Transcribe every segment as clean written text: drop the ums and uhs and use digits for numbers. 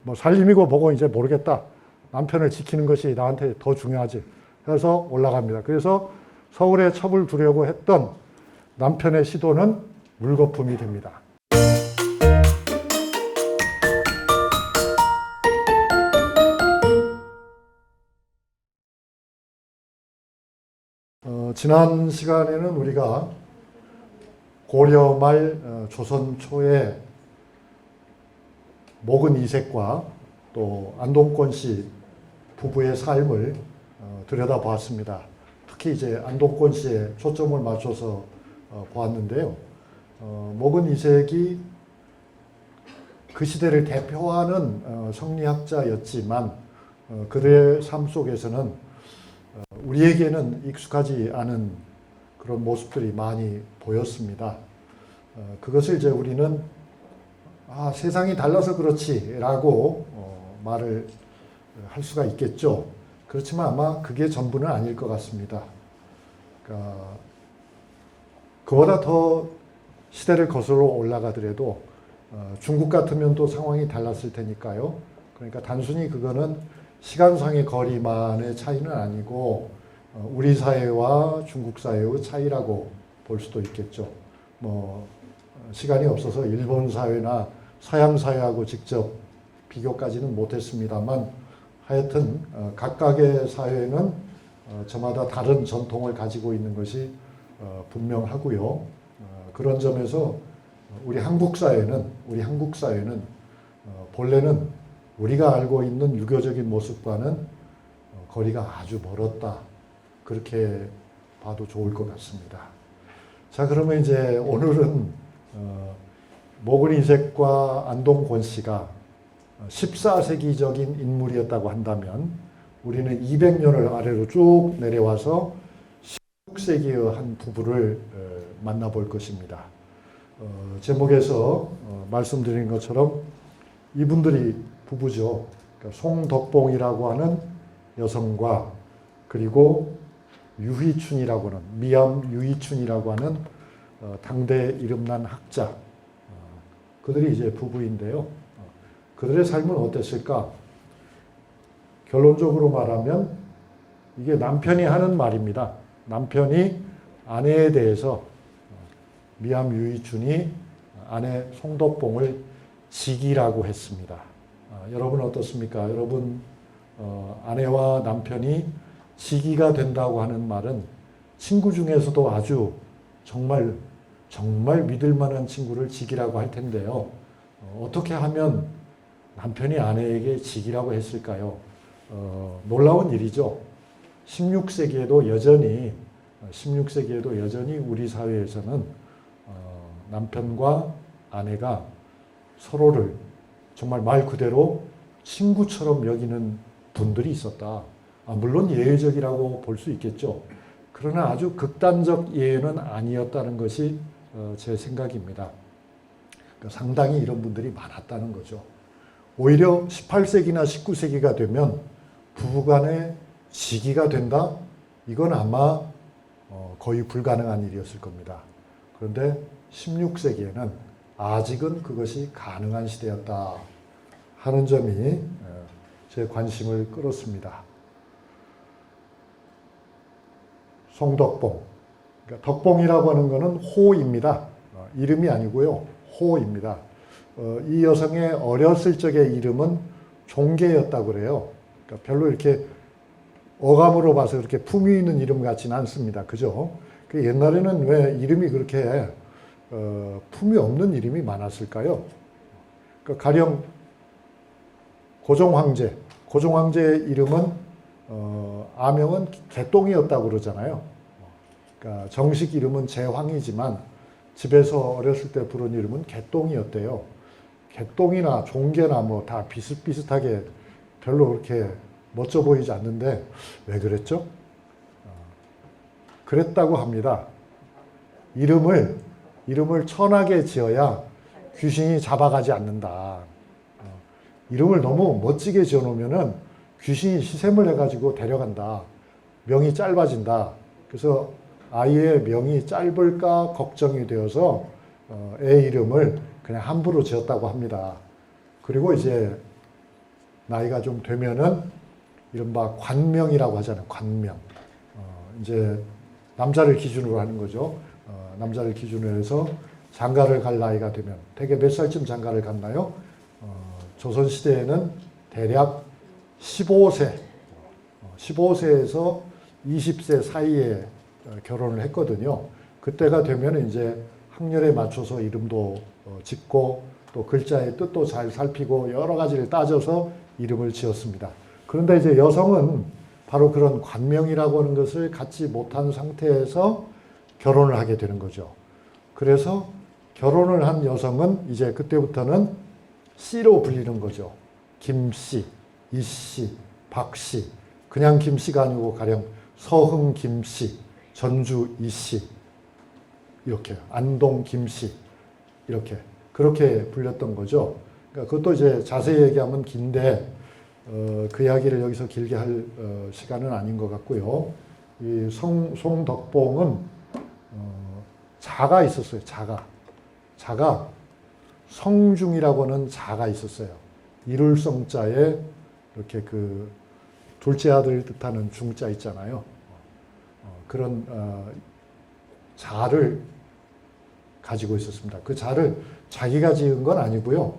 뭐 살림이고 뭐고 이제 모르겠다. 남편을 지키는 것이 나한테 더 중요하지. 그래서 올라갑니다. 그래서 서울에 첩을 두려고 했던 남편의 시도는 물거품이 됩니다. 지난 시간에는 우리가 고려 말 조선 초에 목은 이색과 또 안동권 씨 부부의 삶을 들여다보았습니다. 특히 이제 안동권 씨에 초점을 맞춰서 보았는데요. 목은 이색이 그 시대를 대표하는 성리학자였지만 그들의 삶 속에서는 우리에게는 익숙하지 않은 그런 모습들이 많이 보였습니다. 그것을 이제 우리는 세상이 달라서 그렇지라고 말을 할 수가 있겠죠. 그렇지만 아마 그게 전부는 아닐 것 같습니다. 그러니까 그보다 더 시대를 거슬러 올라가더라도 중국 같으면 또 상황이 달랐을 테니까요. 그러니까 단순히 그거는 시간상의 거리만의 차이는 아니고 우리 사회와 중국 사회의 차이라고 볼 수도 있겠죠. 뭐 시간이 없어서 일본 사회나 서양 사회하고 직접 비교까지는 못했습니다만 하여튼 각각의 사회는 저마다 다른 전통을 가지고 있는 것이 분명하고요. 그런 점에서 우리 한국 사회는 본래는 우리가 알고 있는 유교적인 모습과는 거리가 아주 멀었다. 그렇게 봐도 좋을 것 같습니다. 자, 그러면 이제 오늘은 목은 이색과 안동권 씨가 14세기적인 인물이었다고 한다면 우리는 200년을 아래로 쭉 내려와서 16세기의 한 부부를 만나볼 것입니다. 제목에서 말씀드린 것처럼 이분들이 부부죠. 그러니까 송덕봉이라고 하는 여성과 그리고 유희춘이라고 하는 미암 유희춘이라고 하는 당대 이름난 학자, 그들이 이제 부부인데요. 그들의 삶은 어땠을까? 결론적으로 말하면 이게 남편이 하는 말입니다. 남편이 아내에 대해서 미암 유희춘이 아내 송덕봉을 직이라고 했습니다. 여러분 어떻습니까? 여러분 아내와 남편이 직이가 된다고 하는 말은 친구 중에서도 아주 정말 믿을 만한 친구를 직이라고 할 텐데요. 어떻게 하면 남편이 아내에게 직이라고 했을까요? 놀라운 일이죠. 16세기에도 여전히 우리 사회에서는 남편과 아내가 서로를 정말 말 그대로 친구처럼 여기는 분들이 있었다. 물론 예외적이라고 볼 수 있겠죠. 그러나 아주 극단적 예외는 아니었다는 것이 제 생각입니다. 그러니까 상당히 이런 분들이 많았다는 거죠. 오히려 18세기나 19세기가 되면 부부간에 직위가 된다? 이건 아마 거의 불가능한 일이었을 겁니다. 그런데 16세기에는 아직은 그것이 가능한 시대였다 하는 점이 제 관심을 끌었습니다. 송덕봉, 그러니까 덕봉이라고 하는 것은 호입니다. 이름이 아니고요, 호입니다. 이 여성의 어렸을 적의 이름은 종계였다고 그래요. 그러니까 별로 이렇게 어감으로 봐서 그렇게 품위 있는 이름 같지는 않습니다. 그죠? 그 옛날에는 왜 이름이 그렇게 품이 없는 이름이 많았을까요? 그러니까 가령 고종황제의 이름은 아명은 개똥이었다고 그러잖아요. 그러니까 정식 이름은 제황이지만 집에서 어렸을 때 부른 이름은 개똥이었대요. 개똥이나 종계나 뭐 다 비슷비슷하게 별로 그렇게 멋져 보이지 않는데 왜 그랬죠? 그랬다고 합니다. 이름을 천하게 지어야 귀신이 잡아가지 않는다. 이름을 너무 멋지게 지어놓으면은 귀신이 시샘을 해가지고 데려간다. 명이 짧아진다. 그래서 아이의 명이 짧을까 걱정이 되어서 애 이름을 그냥 함부로 지었다고 합니다. 그리고 이제 나이가 좀 되면은 이른바 관명이라고 하잖아요. 관명. 이제 남자를 기준으로 하는 거죠. 남자를 기준으로 해서 장가를 갈 나이가 되면 대개 몇 살쯤 장가를 갔나요? 조선시대에는 대략 15세, 15세에서 20세 사이에 결혼을 했거든요. 그때가 되면 이제 학년에 맞춰서 이름도 짓고 또 글자의 뜻도 잘 살피고 여러 가지를 따져서 이름을 지었습니다. 그런데 이제 여성은 바로 그런 관명이라고 하는 것을 갖지 못한 상태에서 결혼을 하게 되는 거죠. 그래서 결혼을 한 여성은 이제 그때부터는 씨로 불리는 거죠. 김씨, 이씨, 박씨. 그냥 김씨가 아니고 가령 서흥 김씨, 전주 이씨, 이렇게 안동 김씨, 이렇게 그렇게 불렸던 거죠. 그러니까 그것도 이제 자세히 얘기하면 긴데 그 이야기를 여기서 길게 할 시간은 아닌 것 같고요. 이 송덕봉은 자가 있었어요. 자가 성중이라고 하는 자가 있었어요. 이룰 성자에 이렇게 그 둘째 아들을 뜻하는 중자 있잖아요. 그런 자를 가지고 있었습니다. 그 자를 자기가 지은 건 아니고요.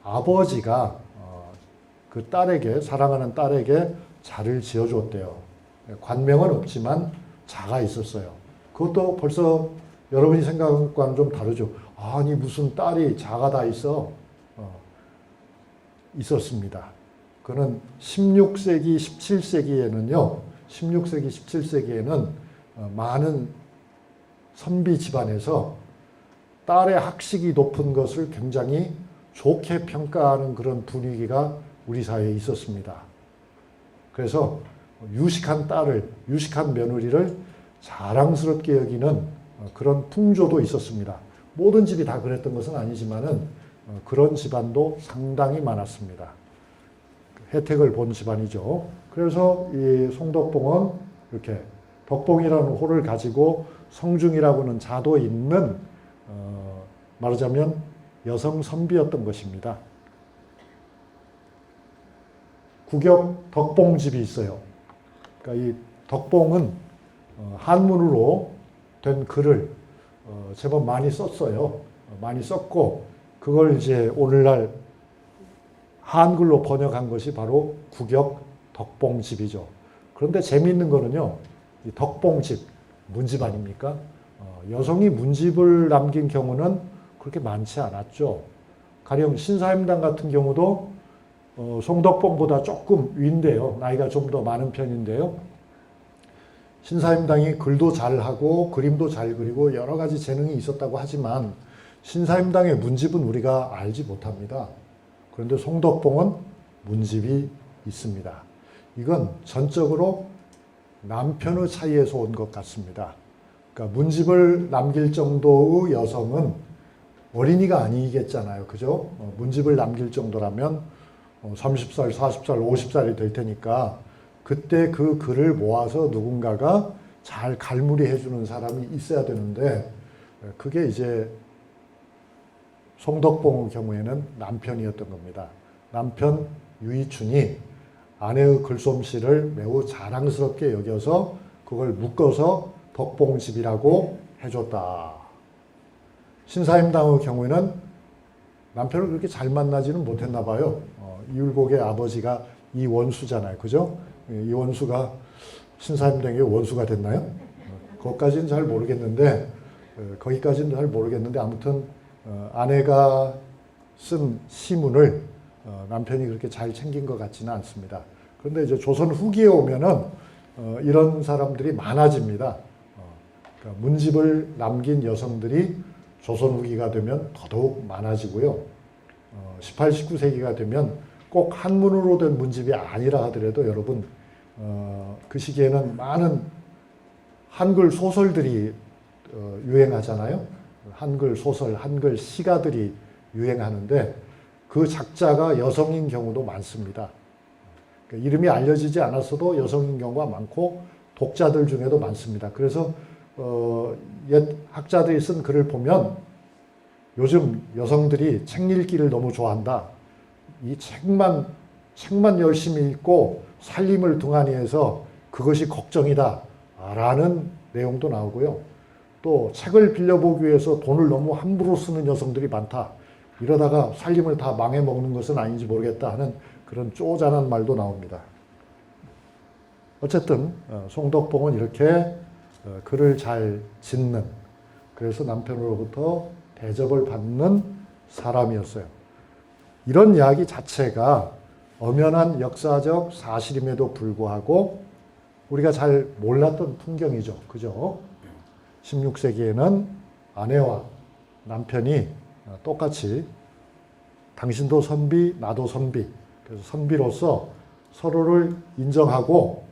아버지가 그 딸에게, 사랑하는 딸에게 자를 지어주었대요. 관명은 없지만 자가 있었어요. 그것도 벌써 여러분이 생각하는 거와는 좀 다르죠. 아니 무슨 딸이 자가 다 있어? 있었습니다. 그는 16세기, 17세기에는요. 16세기, 17세기에는 많은 선비 집안에서 딸의 학식이 높은 것을 굉장히 좋게 평가하는 그런 분위기가 우리 사회에 있었습니다. 그래서 유식한 딸을, 유식한 며느리를 자랑스럽게 여기는 그런 풍조도 있었습니다. 모든 집이 다 그랬던 것은 아니지만은 그런 집안도 상당히 많았습니다. 혜택을 본 집안이죠. 그래서 이 송덕봉은 이렇게 덕봉이라는 호를 가지고 성중이라고 하는 자도 있는 말하자면 여성 선비였던 것입니다. 구격 덕봉집이 있어요. 그러니까 이 덕봉은 한문으로 된 글을 제법 많이 썼어요. 많이 썼고 그걸 이제 오늘날 한글로 번역한 것이 바로 구격 덕봉집이죠. 그런데 재미있는 거는요. 이 덕봉집, 문집 아닙니까? 여성이 문집을 남긴 경우는 그렇게 많지 않았죠. 가령 신사임당 같은 경우도 송덕봉보다 조금 위인데요. 나이가 좀 더 많은 편인데요. 신사임당이 글도 잘하고 그림도 잘 그리고 여러 가지 재능이 있었다고 하지만 신사임당의 문집은 우리가 알지 못합니다. 그런데 송덕봉은 문집이 있습니다. 이건 전적으로 남편의 차이에서 온 것 같습니다. 그러니까 문집을 남길 정도의 여성은 어린이가 아니겠잖아요. 그죠? 문집을 남길 정도라면 30살, 40살, 50살이 될 테니까 그때 그 글을 모아서 누군가가 잘 갈무리 해주는 사람이 있어야 되는데 그게 이제 송덕봉의 경우에는 남편이었던 겁니다. 남편 유이춘이 아내의 글솜씨를 매우 자랑스럽게 여겨서 그걸 묶어서 덕봉집이라고 해줬다. 신사임당의 경우에는 남편을 그렇게 잘 만나지는 못했나 봐요. 이율곡의 아버지가 이원수잖아요. 그죠? 이원수가 신사임당의 원수가 됐나요? 그것까지는 잘 모르겠는데 거기까지는 잘 모르겠는데 아무튼 아내가 쓴 시문을 남편이 그렇게 잘 챙긴 것 같지는 않습니다. 그런데 이제 조선 후기에 오면은 이런 사람들이 많아집니다. 그러니까 문집을 남긴 여성들이 조선 후기가 되면 더더욱 많아지고요. 18, 19세기가 되면 꼭 한문으로 된 문집이 아니라 하더라도 여러분 그 시기에는 많은 한글 소설들이 유행하잖아요. 한글 소설, 한글 시가들이 유행하는데 그 작자가 여성인 경우도 많습니다. 그러니까 이름이 알려지지 않았어도 여성인 경우가 많고 독자들 중에도 많습니다. 그래서 옛 학자들이 쓴 글을 보면 요즘 여성들이 책 읽기를 너무 좋아한다. 이 책만 책만 열심히 읽고 살림을 등한히 해서 그것이 걱정이다 라는 내용도 나오고요. 또 책을 빌려보기 위해서 돈을 너무 함부로 쓰는 여성들이 많다. 이러다가 살림을 다 망해먹는 것은 아닌지 모르겠다 하는 그런 쪼잔한 말도 나옵니다. 어쨌든 송덕봉은 이렇게 글을 잘 짓는, 그래서 남편으로부터 대접을 받는 사람이었어요. 이런 이야기 자체가 엄연한 역사적 사실임에도 불구하고 우리가 잘 몰랐던 풍경이죠. 그죠? 16세기에는 아내와 남편이 똑같이 당신도 선비, 나도 선비. 그래서 선비로서 서로를 인정하고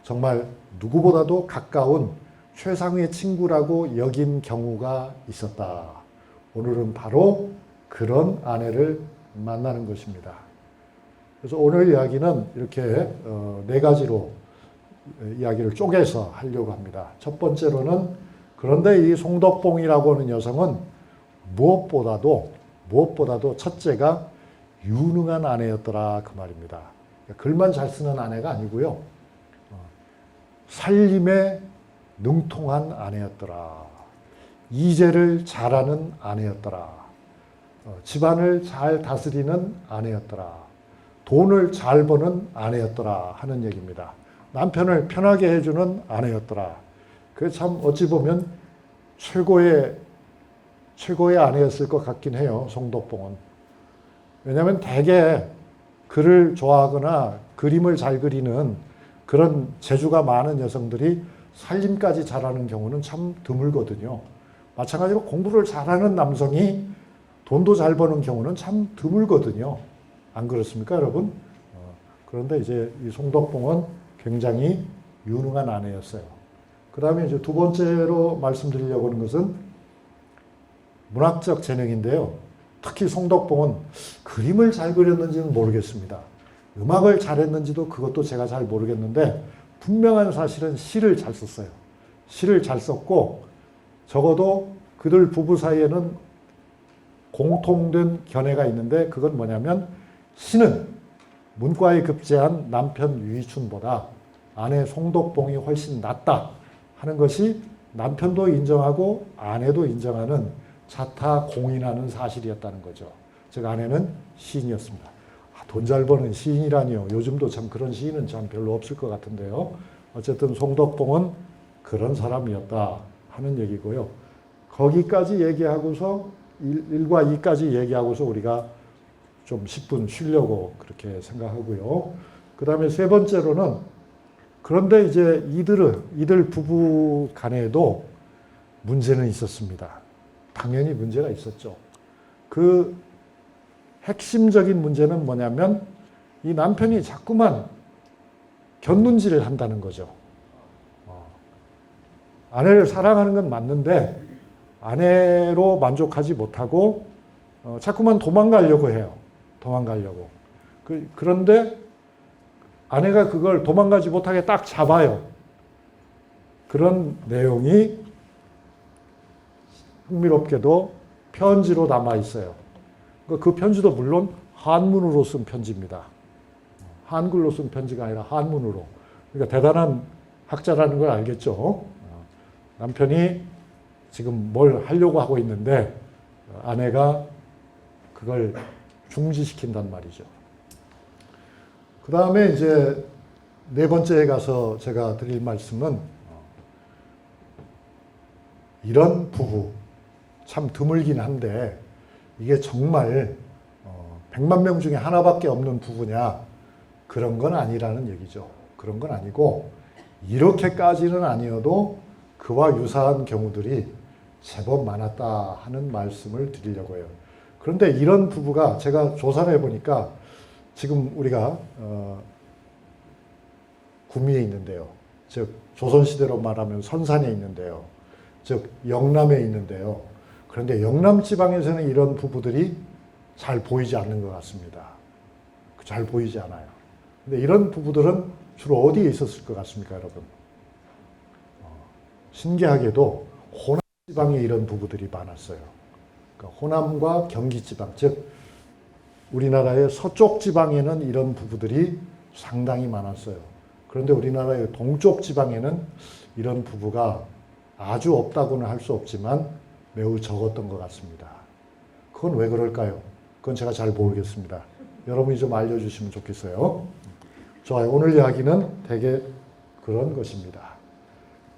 정말 누구보다도 가까운 최상의 친구라고 여긴 경우가 있었다. 오늘은 바로 그런 아내를 만나는 것입니다. 그래서 오늘 이야기는 이렇게 네 가지로 이야기를 쪼개서 하려고 합니다. 첫 번째로는 그런데 이 송덕봉이라고 하는 여성은 무엇보다도 첫째가 유능한 아내였더라 그 말입니다. 글만 잘 쓰는 아내가 아니고요. 살림에 능통한 아내였더라. 이제를 잘하는 아내였더라. 집안을 잘 다스리는 아내였더라. 돈을 잘 버는 아내였더라 하는 얘기입니다. 남편을 편하게 해주는 아내였더라. 그 참 어찌 보면 최고의 아내였을 것 같긴 해요. 송덕봉은. 왜냐하면 대개 글을 좋아하거나 그림을 잘 그리는 그런 재주가 많은 여성들이 살림까지 잘하는 경우는 참 드물거든요. 마찬가지로 공부를 잘하는 남성이 돈도 잘 버는 경우는 참 드물거든요. 안 그렇습니까, 여러분? 그런데 이제 이 송덕봉은 굉장히 유능한 아내였어요. 그 다음에 이제 두 번째로 말씀드리려고 하는 것은 문학적 재능인데요. 특히 송덕봉은 그림을 잘 그렸는지는 모르겠습니다. 음악을 잘했는지도 그것도 제가 잘 모르겠는데 분명한 사실은 시를 잘 썼어요. 시를 잘 썼고 적어도 그들 부부 사이에는 공통된 견해가 있는데 그건 뭐냐면 시는 문과에 급제한 남편 유이춘보다 아내 송덕봉이 훨씬 낫다 하는 것이 남편도 인정하고 아내도 인정하는 자타공인하는 사실이었다는 거죠. 즉 아내는 시인이었습니다. 돈 잘 버는 시인이라니요. 요즘도 참 그런 시인은 참 별로 없을 것 같은데요. 어쨌든 송덕봉은 그런 사람이었다 하는 얘기고요. 거기까지 얘기하고서 1과 2까지 얘기하고서 우리가 좀 10분 쉬려고 그렇게 생각하고요. 그 다음에 세 번째로는 그런데 이제 이들 부부 간에도 문제는 있었습니다. 당연히 문제가 있었죠. 그 핵심적인 문제는 뭐냐면 이 남편이 자꾸만 곁눈질을 한다는 거죠. 아내를 사랑하는 건 맞는데 아내로 만족하지 못하고 자꾸만 도망가려고 해요. 도망가려고. 그런데 아내가 그걸 도망가지 못하게 딱 잡아요. 그런 내용이 흥미롭게도 편지로 남아 있어요. 그 편지도 물론 한문으로 쓴 편지입니다. 한글로 쓴 편지가 아니라 한문으로. 그러니까 대단한 학자라는 걸 알겠죠. 남편이 지금 뭘 하려고 하고 있는데 아내가 그걸 중지시킨단 말이죠. 그 다음에 이제 네 번째에 가서 제가 드릴 말씀은 이런 부부 참 드물긴 한데 이게 정말 100만 명 중에 하나밖에 없는 부부냐 그런 건 아니라는 얘기죠. 그런 건 아니고 이렇게까지는 아니어도 그와 유사한 경우들이 제법 많았다 하는 말씀을 드리려고 해요. 그런데 이런 부부가 제가 조사를 해보니까 지금 우리가 구미에 있는데요. 즉 조선시대로 말하면 선산에 있는데요. 즉 영남에 있는데요. 그런데 영남 지방에서는 이런 부부들이 잘 보이지 않는 것 같습니다. 잘 보이지 않아요. 근데 이런 부부들은 주로 어디에 있었을 것 같습니까, 여러분? 신기하게도 호남 지방에 이런 부부들이 많았어요. 그러니까 호남과 경기 지방, 즉 우리나라의 서쪽 지방에는 이런 부부들이 상당히 많았어요. 그런데 우리나라의 동쪽 지방에는 이런 부부가 아주 없다고는 할 수 없지만 매우 적었던 것 같습니다. 그건 왜 그럴까요? 그건 제가 잘 모르겠습니다. 여러분이 좀 알려주시면 좋겠어요. 좋아요. 오늘 이야기는 되게 그런 것입니다.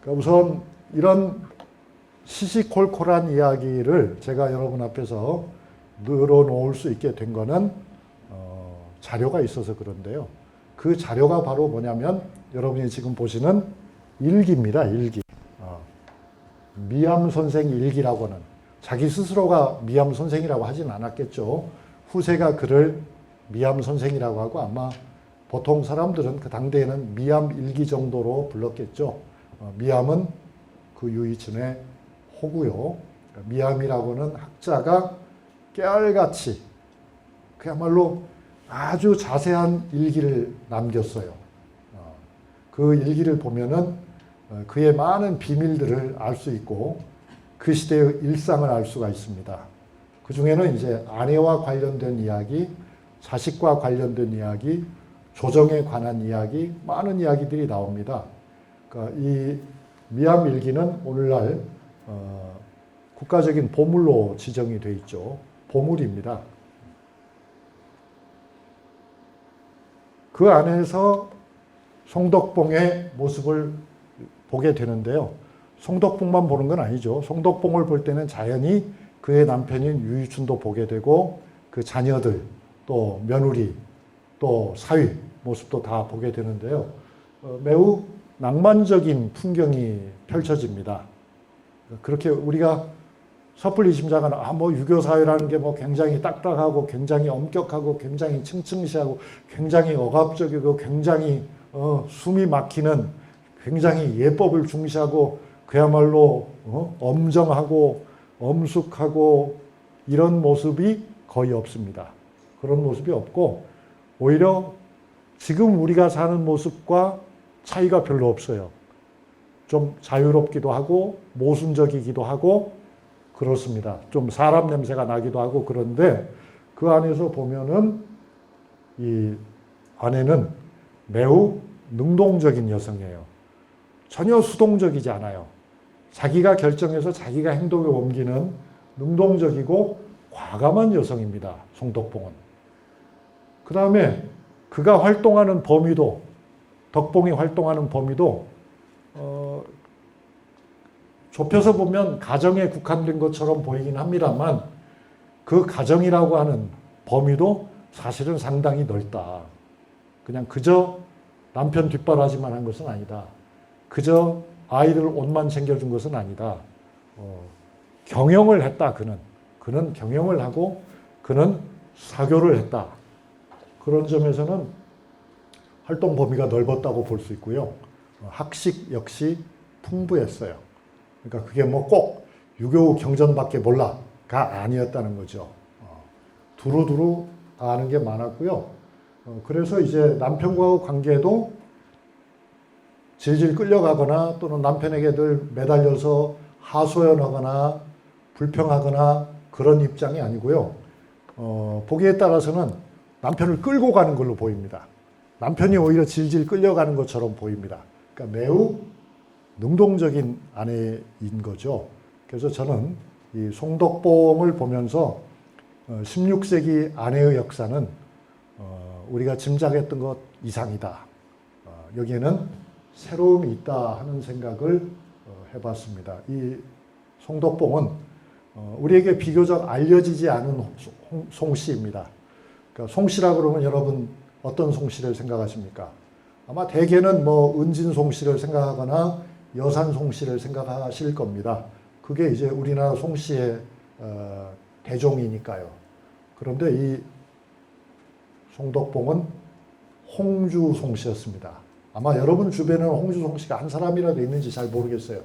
그러니까 우선 이런 시시콜콜한 이야기를 제가 여러분 앞에서 늘어놓을 수 있게 된 거는 자료가 있어서 그런데요. 그 자료가 바로 뭐냐면 여러분이 지금 보시는 일기입니다. 일기. 미암 선생 일기라고 하는, 자기 스스로가 미암 선생이라고 하진 않았겠죠. 후세가 그를 미암 선생이라고 하고 아마 보통 사람들은 그 당대에는 미암 일기 정도로 불렀겠죠. 미암은 그 유이춘의 호구요. 미암이라고는 학자가 깨알같이 그야말로 아주 자세한 일기를 남겼어요. 그 일기를 보면은 그의 많은 비밀들을 알 수 있고 그 시대의 일상을 알 수가 있습니다. 그 중에는 이제 아내와 관련된 이야기, 자식과 관련된 이야기, 조정에 관한 이야기, 많은 이야기들이 나옵니다. 그러니까 이 미암 일기는 오늘날 국가적인 보물로 지정이 돼 있죠. 보물입니다. 그 안에서 송덕봉의 모습을 보게 되는데요. 송덕봉만 보는 건 아니죠. 송덕봉을 볼 때는 자연히 그의 남편인 유이춘도 보게 되고 그 자녀들, 또 며느리, 또 사위 모습도 다 보게 되는데요. 매우 낭만적인 풍경이 펼쳐집니다. 그렇게 우리가 섣불리 짐작하는 유교 사회라는 게 굉장히 딱딱하고 굉장히 엄격하고 굉장히 층층시하고 굉장히 억압적이고 굉장히 숨이 막히는 굉장히 예법을 중시하고 그야말로 엄정하고 엄숙하고 이런 모습이 거의 없습니다. 그런 모습이 없고 오히려 지금 우리가 사는 모습과 차이가 별로 없어요. 좀 자유롭기도 하고 모순적이기도 하고 그렇습니다. 좀 사람 냄새가 나기도 하고 그런데 그 안에서 보면은 이 아내는 매우 능동적인 여성이에요. 전혀 수동적이지 않아요. 자기가 결정해서 자기가 행동에 옮기는 능동적이고 과감한 여성입니다. 송덕봉은. 그 다음에 그가 활동하는 범위도, 덕봉이 활동하는 범위도 좁혀서 보면 가정에 국한된 것처럼 보이긴 합니다만 그 가정이라고 하는 범위도 사실은 상당히 넓다. 그냥 그저 남편 뒷바라지만 한 것은 아니다. 그저 아이들 옷만 챙겨준 것은 아니다. 경영을 했다. 그는 경영을 하고 그는 사교를 했다. 그런 점에서는 활동 범위가 넓었다고 볼 수 있고요. 학식 역시 풍부했어요. 그러니까 그게 꼭 유교 경전밖에 몰라가 아니었다는 거죠. 두루두루 아는 게 많았고요. 그래서 이제 남편과의 관계도 질질 끌려가거나 또는 남편에게 늘 매달려서 하소연하거나 불평하거나 그런 입장이 아니고요. 보기에 따라서는 남편을 끌고 가는 걸로 보입니다. 남편이 오히려 질질 끌려가는 것처럼 보입니다. 그러니까 매우 능동적인 아내인 거죠. 그래서 저는 이 송덕봉을 보면서 16세기 아내의 역사는 우리가 짐작했던 것 이상이다. 여기에는 새로움이 있다 하는 생각을 해봤습니다. 이 송덕봉은 우리에게 비교적 알려지지 않은 송씨입니다. 그러니까 송씨라 그러면 여러분 어떤 송씨를 생각하십니까? 아마 대개는 은진 송씨를 생각하거나 여산 송씨를 생각하실 겁니다. 그게 이제 우리나라 송씨의 대종이니까요. 그런데 이 송덕봉은 홍주 송씨였습니다. 아마 여러분 주변에는 홍주 송씨가 한 사람이라도 있는지 잘 모르겠어요.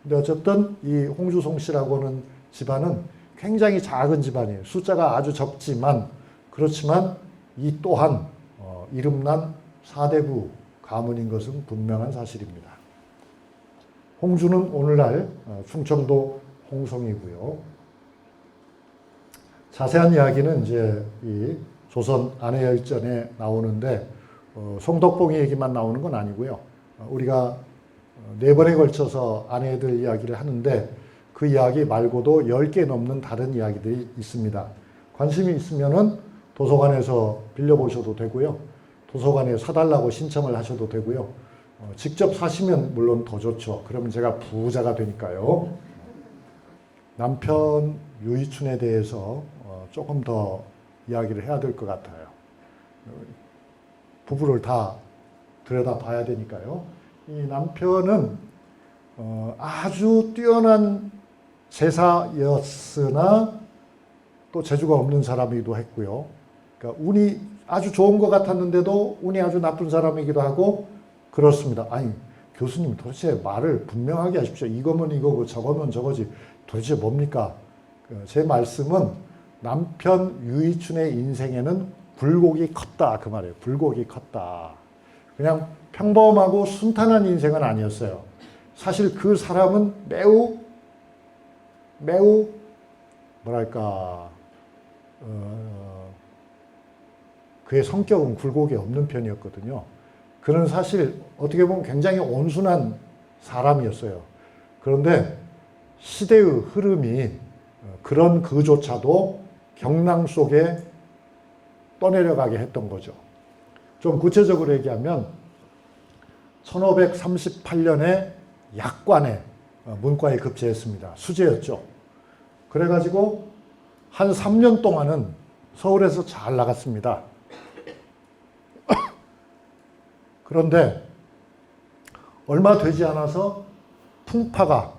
근데 어쨌든 이 홍주 송씨라고 하는 집안은 굉장히 작은 집안이에요. 숫자가 아주 적지만 그렇지만 이 또한 이름난 사대부 가문인 것은 분명한 사실입니다. 홍주는 오늘날 충청도 홍성이고요. 자세한 이야기는 이제 이 조선 아내열전에 나오는데 송덕봉이 얘기만 나오는 건 아니고요. 우리가 4번에 걸쳐서 아내들 이야기를 하는데 그 이야기 말고도 10개 넘는 다른 이야기들이 있습니다. 관심이 있으면은 도서관에서 빌려보셔도 되고요. 도서관에 사달라고 신청을 하셔도 되고요. 직접 사시면 물론 더 좋죠. 그러면 제가 부자가 되니까요. 남편 유이춘에 대해서 조금 더 이야기를 해야 될 것 같아요. 부부를 다 들여다봐야 되니까요. 이 남편은 아주 뛰어난 제사였으나 또 재주가 없는 사람이기도 했고요. 그러니까 운이 아주 좋은 것 같았는데도 운이 아주 나쁜 사람이기도 하고 그렇습니다. 아니 교수님 도대체 말을 분명하게 하십시오. 이거면 이거고 저거면 저거지 도대체 뭡니까? 제 말씀은 남편 유이춘의 인생에는 굴곡이 컸다 그 말이에요. 굴곡이 컸다. 그냥 평범하고 순탄한 인생은 아니었어요. 사실 그 사람은 매우 뭐랄까 그의 성격은 굴곡이 없는 편이었거든요. 그는 사실 어떻게 보면 굉장히 온순한 사람이었어요. 그런데 시대의 흐름이 그런 그조차도 경랑 속에 떠내려가게 했던 거죠. 좀 구체적으로 얘기하면 1538년에 약관에 문과에 급제했습니다. 수재였죠. 그래가지고 한 3년 동안은 서울에서 잘 나갔습니다. 그런데 얼마 되지 않아서 풍파가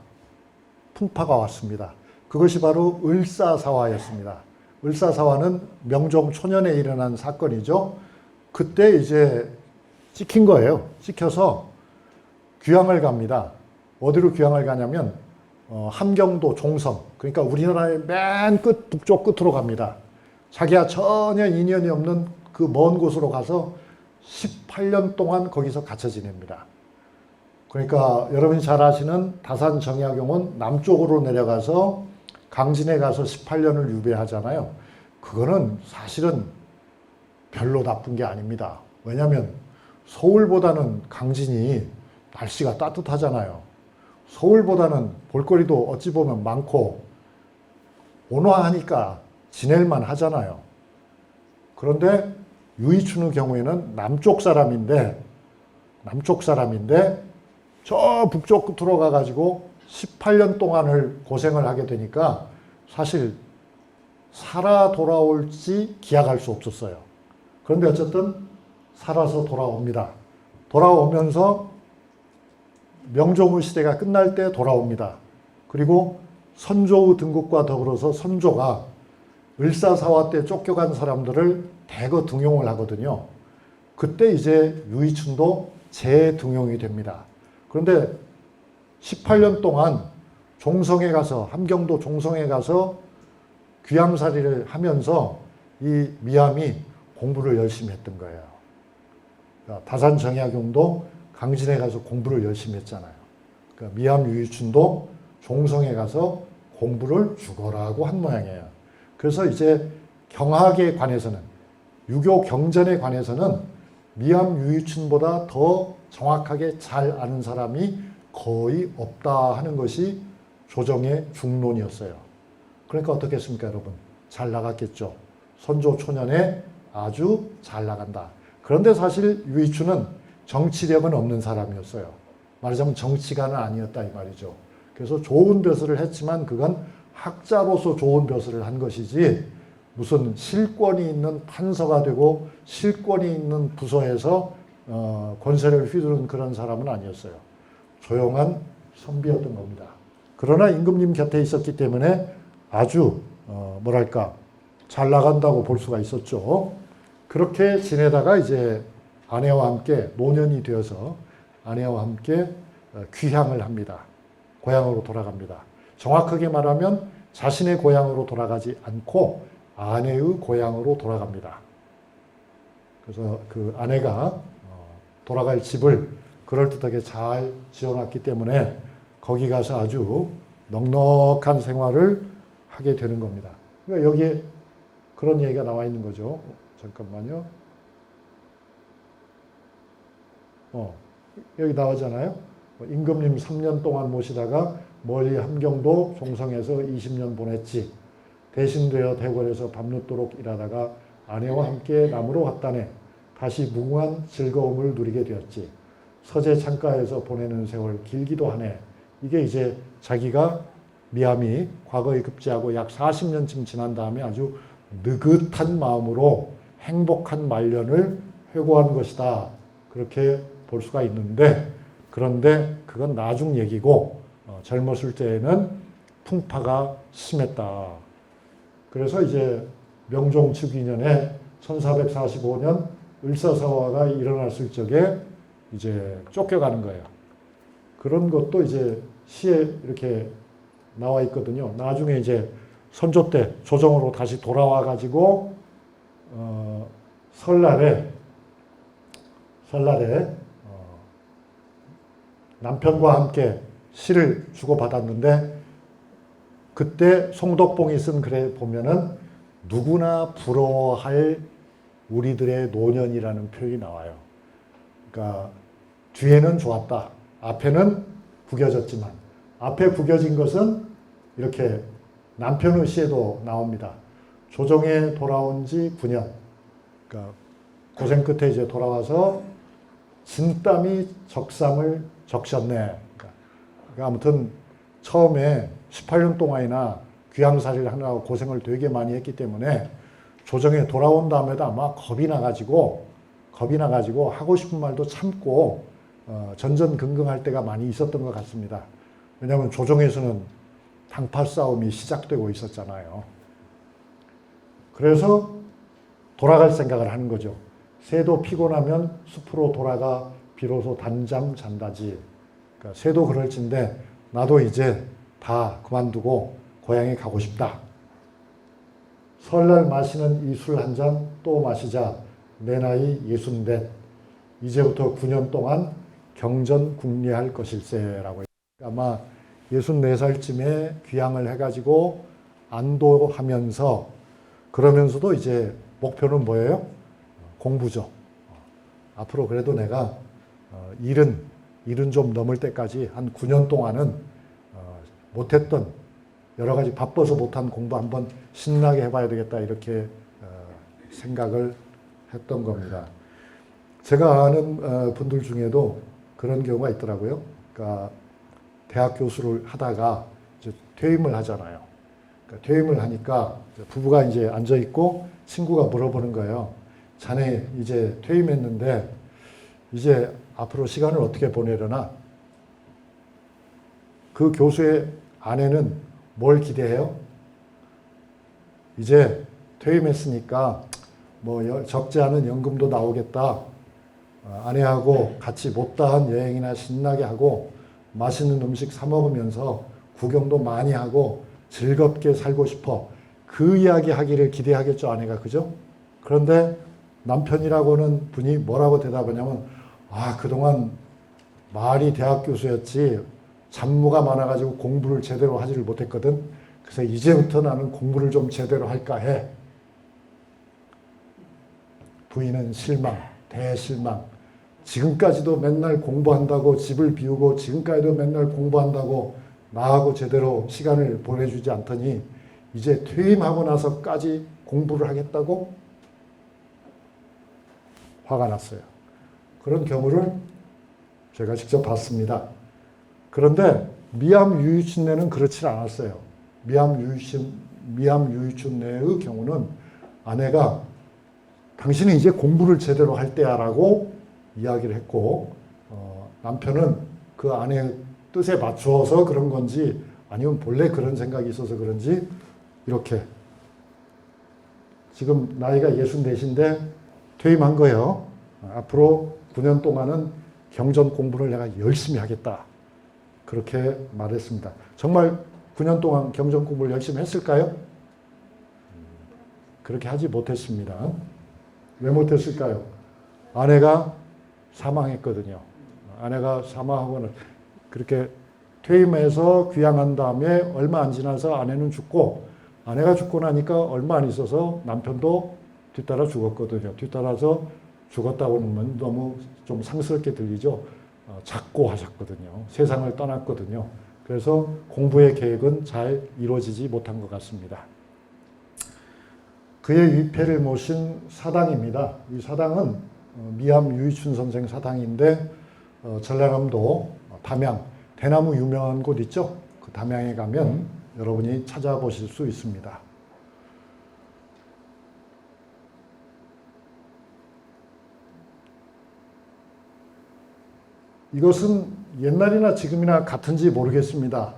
왔습니다. 그것이 바로 을사사화였습니다. 을사사화는 명종 초년에 일어난 사건이죠. 그때 이제 찍힌 거예요. 찍혀서 귀향을 갑니다. 어디로 귀향을 가냐면 함경도 종성, 그러니까 우리나라의 맨 끝 북쪽 끝으로 갑니다. 자기가 전혀 인연이 없는 그 먼 곳으로 가서 18년 동안 거기서 갇혀 지냅니다. 그러니까 여러분이 잘 아시는 다산 정약용은 남쪽으로 내려가서 강진에 가서 18년을 유배하잖아요. 그거는 사실은 별로 나쁜 게 아닙니다. 왜냐하면 서울보다는 강진이 날씨가 따뜻하잖아요. 서울보다는 볼거리도 어찌 보면 많고 온화하니까 지낼만 하잖아요. 그런데 유이춘의 경우에는 남쪽 사람인데 저 북쪽 끝으로 가가지고 18년 동안을 고생을 하게 되니까 사실 살아 돌아올지 기약할 수 없었어요. 그런데 어쨌든 살아서 돌아옵니다. 돌아오면서 명종의 시대가 끝날 때 돌아옵니다. 그리고 선조의 등극과 더불어서 선조가 을사사화 때 쫓겨간 사람들을 대거 등용을 하거든요. 그때 이제 유이춘도 재등용이 됩니다. 그런데 18년 동안 종성에 가서 함경도 종성에 가서 귀향살이를 하면서 이 미암이 공부를 열심히 했던 거예요. 그러니까 다산 정약용도 강진에 가서 공부를 열심히 했잖아요. 그러니까 미암 유이춘도 종성에 가서 공부를 죽어라고 한 모양이에요. 그래서 이제 경학에 관해서는 유교 경전에 관해서는 미암 유이춘보다 더 정확하게 잘 아는 사람이 거의 없다 하는 것이 조정의 중론이었어요. 그러니까 어떻게 했습니까, 여러분? 잘 나갔겠죠. 선조 초년에 아주 잘 나간다. 그런데 사실 유이춘은 정치력은 없는 사람이었어요. 말하자면 정치가는 아니었다 이 말이죠. 그래서 좋은 벼슬을 했지만 그건 학자로서 좋은 벼슬을 한 것이지 무슨 실권이 있는 판서가 되고 실권이 있는 부서에서 권세를 휘두른 그런 사람은 아니었어요. 조용한 선비였던 겁니다. 그러나 임금님 곁에 있었기 때문에 아주 뭐랄까 잘 나간다고 볼 수가 있었죠. 그렇게 지내다가 이제 아내와 함께 노년이 되어서 아내와 함께 귀향을 합니다. 고향으로 돌아갑니다. 정확하게 말하면 자신의 고향으로 돌아가지 않고 아내의 고향으로 돌아갑니다. 그래서 그 아내가 돌아갈 집을 그럴듯하게 잘 지어놨기 때문에 거기 가서 아주 넉넉한 생활을 하게 되는 겁니다. 그러니까 여기에 그런 얘기가 나와 있는 거죠. 잠깐만요. 여기 나오잖아요. 임금님 3년 동안 모시다가 멀리 함경도 종성에서 20년 보냈지. 대신되어 대궐에서 밤늦도록 일하다가 아내와 함께 남으로 갔다네. 다시 무궁한 즐거움을 누리게 되었지. 서재 창가에서 보내는 세월 길기도 하네. 이게 이제 자기가 미암이 과거에 급제하고 약 40년쯤 지난 다음에 아주 느긋한 마음으로 행복한 말년을 회고한 것이다. 그렇게 볼 수가 있는데, 그런데 그건 나중 얘기고 젊었을 때에는 풍파가 심했다. 그래서 이제 명종 즉위년에 1445년 을사사화가 일어났을 적에 이제 쫓겨가는 거예요. 그런 것도 이제 시에 이렇게 나와 있거든요. 나중에 이제 선조 때 조정으로 다시 돌아와 가지고 설날에 남편과 함께 시를 주고받았는데, 그때 송덕봉이 쓴 글에 보면은 누구나 부러워할 우리들의 노년이라는 표현이 나와요. 그러니까 뒤에는 좋았다. 앞에는 구겨졌지만, 앞에 구겨진 것은 이렇게 남편의 시에도 나옵니다. 조정에 돌아온 지 9년. 그러니까 고생 끝에 이제 돌아와서 진땀이 적삼을 적셨네. 그러니까 아무튼 처음에 18년 동안이나 귀향살이를 하느라고 고생을 되게 많이 했기 때문에 조정에 돌아온 다음에도 아마 겁이 나가지고 하고 싶은 말도 참고 전전긍긍할 때가 많이 있었던 것 같습니다. 왜냐하면 조정에서는 당파 싸움이 시작되고 있었잖아요. 그래서 돌아갈 생각을 하는 거죠. 새도 피곤하면 숲으로 돌아가 비로소 단잠 잔다지. 그러니까 새도 그럴진데 나도 이제 다 그만두고 고향에 가고 싶다. 설날 마시는 이 술 한 잔 또 마시자. 내 나이 64. 이제부터 9년 동안 경전궁리할 것일세라고. 아마 64살쯤에 귀향을 해가지고 안도하면서, 그러면서도 이제 목표는 뭐예요? 공부죠. 앞으로 그래도 내가 일은 좀 넘을 때까지 한 9년 동안은 못했던, 여러 가지 바빠서 못한 공부 한번 신나게 해봐야 되겠다, 이렇게 생각을 했던 겁니다. 제가 아는 분들 중에도 그런 경우가 있더라고요. 그러니까 대학 교수를 하다가 이제 퇴임을 하잖아요. 그러니까 퇴임을 하니까 부부가 이제 앉아 있고 친구가 물어보는 거예요. 자네 이제 퇴임했는데 이제 앞으로 시간을 어떻게 보내려나? 그 교수의 아내는 뭘 기대해요? 이제 퇴임했으니까 뭐 적지 않은 연금도 나오겠다. 아내하고 같이 못다한 여행이나 신나게 하고 맛있는 음식 사 먹으면서 구경도 많이 하고 즐겁게 살고 싶어. 그 이야기 하기를 기대하겠죠, 아내가. 그죠? 그런데 남편이라고는 분이 뭐라고 대답하냐면, 그동안 말이 대학 교수였지 잡무가 많아가지고 공부를 제대로 하지를 못했거든. 그래서 이제부터 나는 공부를 좀 제대로 할까 해. 부인은 실망, 대실망. 지금까지도 맨날 공부한다고 집을 비우고 지금까지도 맨날 공부한다고 나하고 제대로 시간을 보내주지 않더니 이제 퇴임하고 나서까지 공부를 하겠다고? 화가 났어요. 그런 경우를 제가 직접 봤습니다. 그런데 미암 유유춘내는 그렇지 않았어요. 미암 유유춘내의 경우는 아내가 당신은 이제 공부를 제대로 할 때야 라고 이야기를 했고, 남편은 그 아내의 뜻에 맞춰서 그런 건지 아니면 본래 그런 생각이 있어서 그런지 이렇게, 지금 나이가 64인데 퇴임한 거예요. 앞으로 9년 동안은 경전 공부를 내가 열심히 하겠다. 그렇게 말했습니다. 정말 9년 동안 경전 공부를 열심히 했을까요? 그렇게 하지 못했습니다. 왜 못했을까요? 아내가 사망했거든요. 아내가 사망하고는 그렇게 퇴임해서 귀향한 다음에 얼마 안 지나서 아내는 죽고, 아내가 죽고 나니까 얼마 안 있어서 남편도 뒤따라 죽었거든요. 뒤따라서 죽었다고는 너무 좀 상스럽게 들리죠. 작고하셨거든요. 세상을 떠났거든요. 그래서 공부의 계획은 잘 이루어지지 못한 것 같습니다. 그의 위패를 모신 사당입니다. 이 사당은 미암 유이춘 선생 사당인데 전라남도 담양, 대나무 유명한 곳 있죠? 그 담양에 가면 여러분이 찾아보실 수 있습니다. 이것은 옛날이나 지금이나 같은지 모르겠습니다.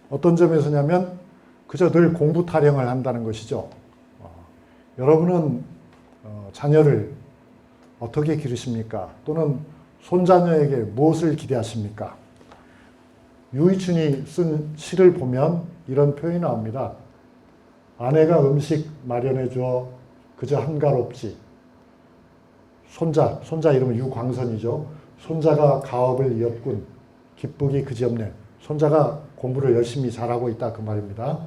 어떤 점에서냐면 그저 늘 공부 타령을 한다는 것이죠. 여러분은 자녀를 어떻게 기르십니까? 또는 손자녀에게 무엇을 기대하십니까? 유이춘이 쓴 시를 보면 이런 표현이 나옵니다. 아내가 음식 마련해 주어 그저 한가롭지. 손자 이름은 유광선이죠. 손자가 가업을 이었군. 기쁘기 그지없네. 손자가 공부를 열심히 잘하고 있다 그 말입니다.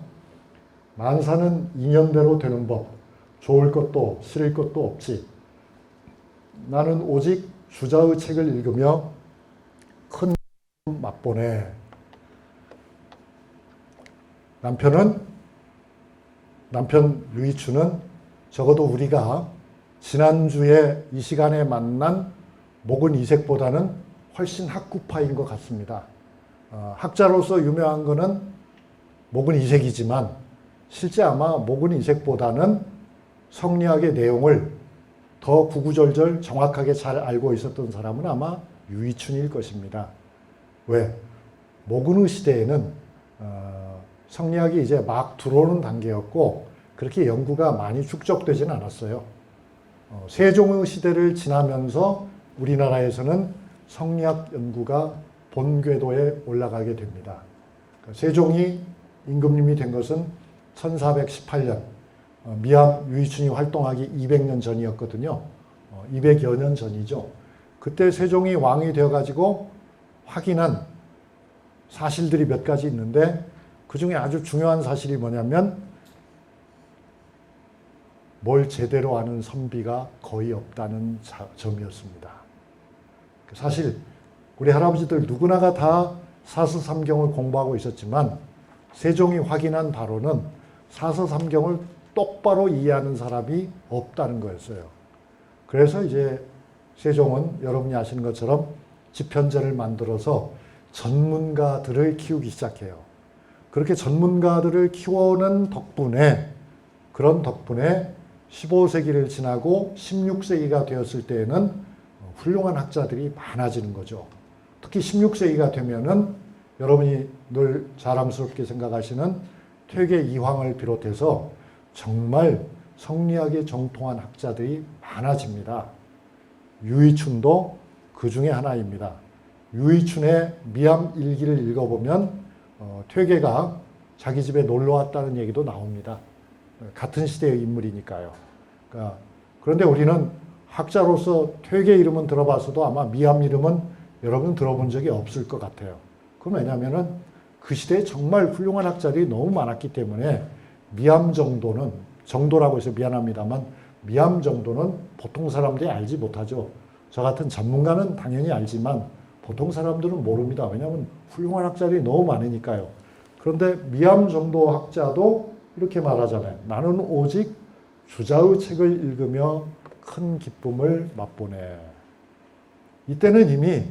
만사는 인연대로 되는 법. 좋을 것도 싫을 것도 없지. 나는 오직 주자의 책을 읽으며 큰 맛보네. 남편 유이춘은 적어도 우리가 지난주에 이 시간에 만난 목은 이색보다는 훨씬 학구파인 것 같습니다. 학자로서 유명한 것은 목은 이색이지만 실제 아마 목은 이색보다는 성리학의 내용을 더 구구절절 정확하게 잘 알고 있었던 사람은 아마 유이춘일 것입니다. 왜? 모근의 시대에는 성리학이 이제 막 들어오는 단계였고 그렇게 연구가 많이 축적되지는 않았어요. 세종의 시대를 지나면서 우리나라에서는 성리학 연구가 본궤도에 올라가게 됩니다. 세종이 임금님이 된 것은 1418년, 미암 유이춘이 활동하기 200년 전이었거든요. 200여 년 전이죠. 그때 세종이 왕이 되어가지고 확인한 사실들이 몇 가지 있는데 그 중에 아주 중요한 사실이 뭐냐면 뭘 제대로 아는 선비가 거의 없다는 점이었습니다. 사실 우리 할아버지들 누구나가 다 사서삼경을 공부하고 있었지만 세종이 확인한 바로는 사서삼경을 똑바로 이해하는 사람이 없다는 거였어요. 그래서 이제 세종은 여러분이 아시는 것처럼 집현제를 만들어서 전문가들을 키우기 시작해요. 그렇게 전문가들을 키워오는 그런 덕분에 15세기를 지나고 16세기가 되었을 때에는 훌륭한 학자들이 많아지는 거죠. 특히 16세기가 되면은 여러분이 늘 자랑스럽게 생각하시는 퇴계 이황을 비롯해서 정말 성리학에 정통한 학자들이 많아집니다. 유이춘도 그 중에 하나입니다. 유이춘의 미암 일기를 읽어보면 퇴계가 자기 집에 놀러 왔다는 얘기도 나옵니다. 같은 시대의 인물이니까요. 그런데 우리는 학자로서 퇴계 이름은 들어봤어도 아마 미암 이름은 여러분 들어본 적이 없을 것 같아요. 그건 왜냐하면 그 시대에 정말 훌륭한 학자들이 너무 많았기 때문에 미암 정도라고 해서 미안합니다만 미암 정도는 보통 사람들이 알지 못하죠. 저 같은 전문가는 당연히 알지만 보통 사람들은 모릅니다. 왜냐하면 훌륭한 학자들이 너무 많으니까요. 그런데 미암 정도 학자도 이렇게 말하잖아요. 나는 오직 주자의 책을 읽으며 큰 기쁨을 맛보네. 이때는 이미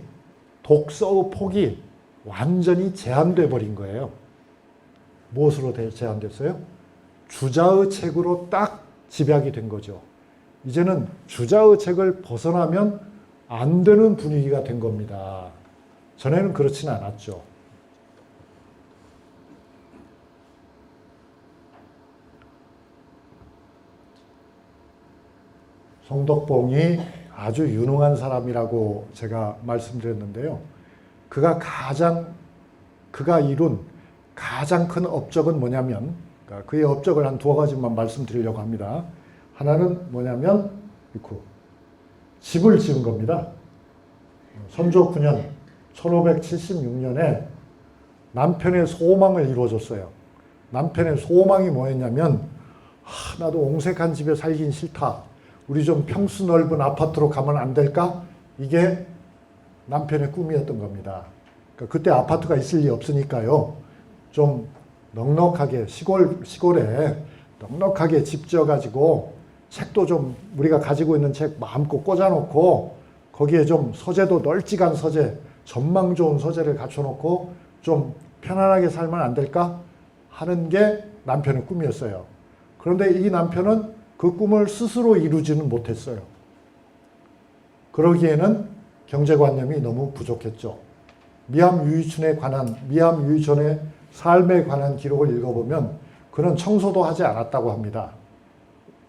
독서의 폭이 완전히 제한돼 버린 거예요. 무엇으로 제한됐어요? 주자의 책으로 딱 집약이 된 거죠. 이제는 주자의 책을 벗어나면 안 되는 분위기가 된 겁니다. 전에는 그렇지는 않았죠. 송덕봉이 아주 유능한 사람이라고 제가 말씀드렸는데요. 그가 이룬 가장 큰 업적은 뭐냐면, 그의 업적을 한 2가지만 말씀드리려고 합니다. 하나는 뭐냐면, 집을 지은 겁니다. 선조 9년, 1576년에 남편의 소망을 이루어줬어요. 남편의 소망이 뭐였냐면, 나도 옹색한 집에 살긴 싫다. 우리 좀 평수 넓은 아파트로 가면 안 될까? 이게 남편의 꿈이었던 겁니다. 그러니까 그때 아파트가 있을 리 없으니까요. 좀 넉넉하게 시골에 넉넉하게 집 지어가지고 책도 좀 우리가 가지고 있는 책 마음껏 꽂아놓고 거기에 좀 서재도 널찍한 서재, 전망 좋은 서재를 갖춰놓고 좀 편안하게 살면 안 될까 하는 게 남편의 꿈이었어요. 그런데 이 남편은 그 꿈을 스스로 이루지는 못했어요. 그러기에는 경제관념이 너무 부족했죠. 미암 유이촌의 삶에 관한 기록을 읽어보면 그는 청소도 하지 않았다고 합니다.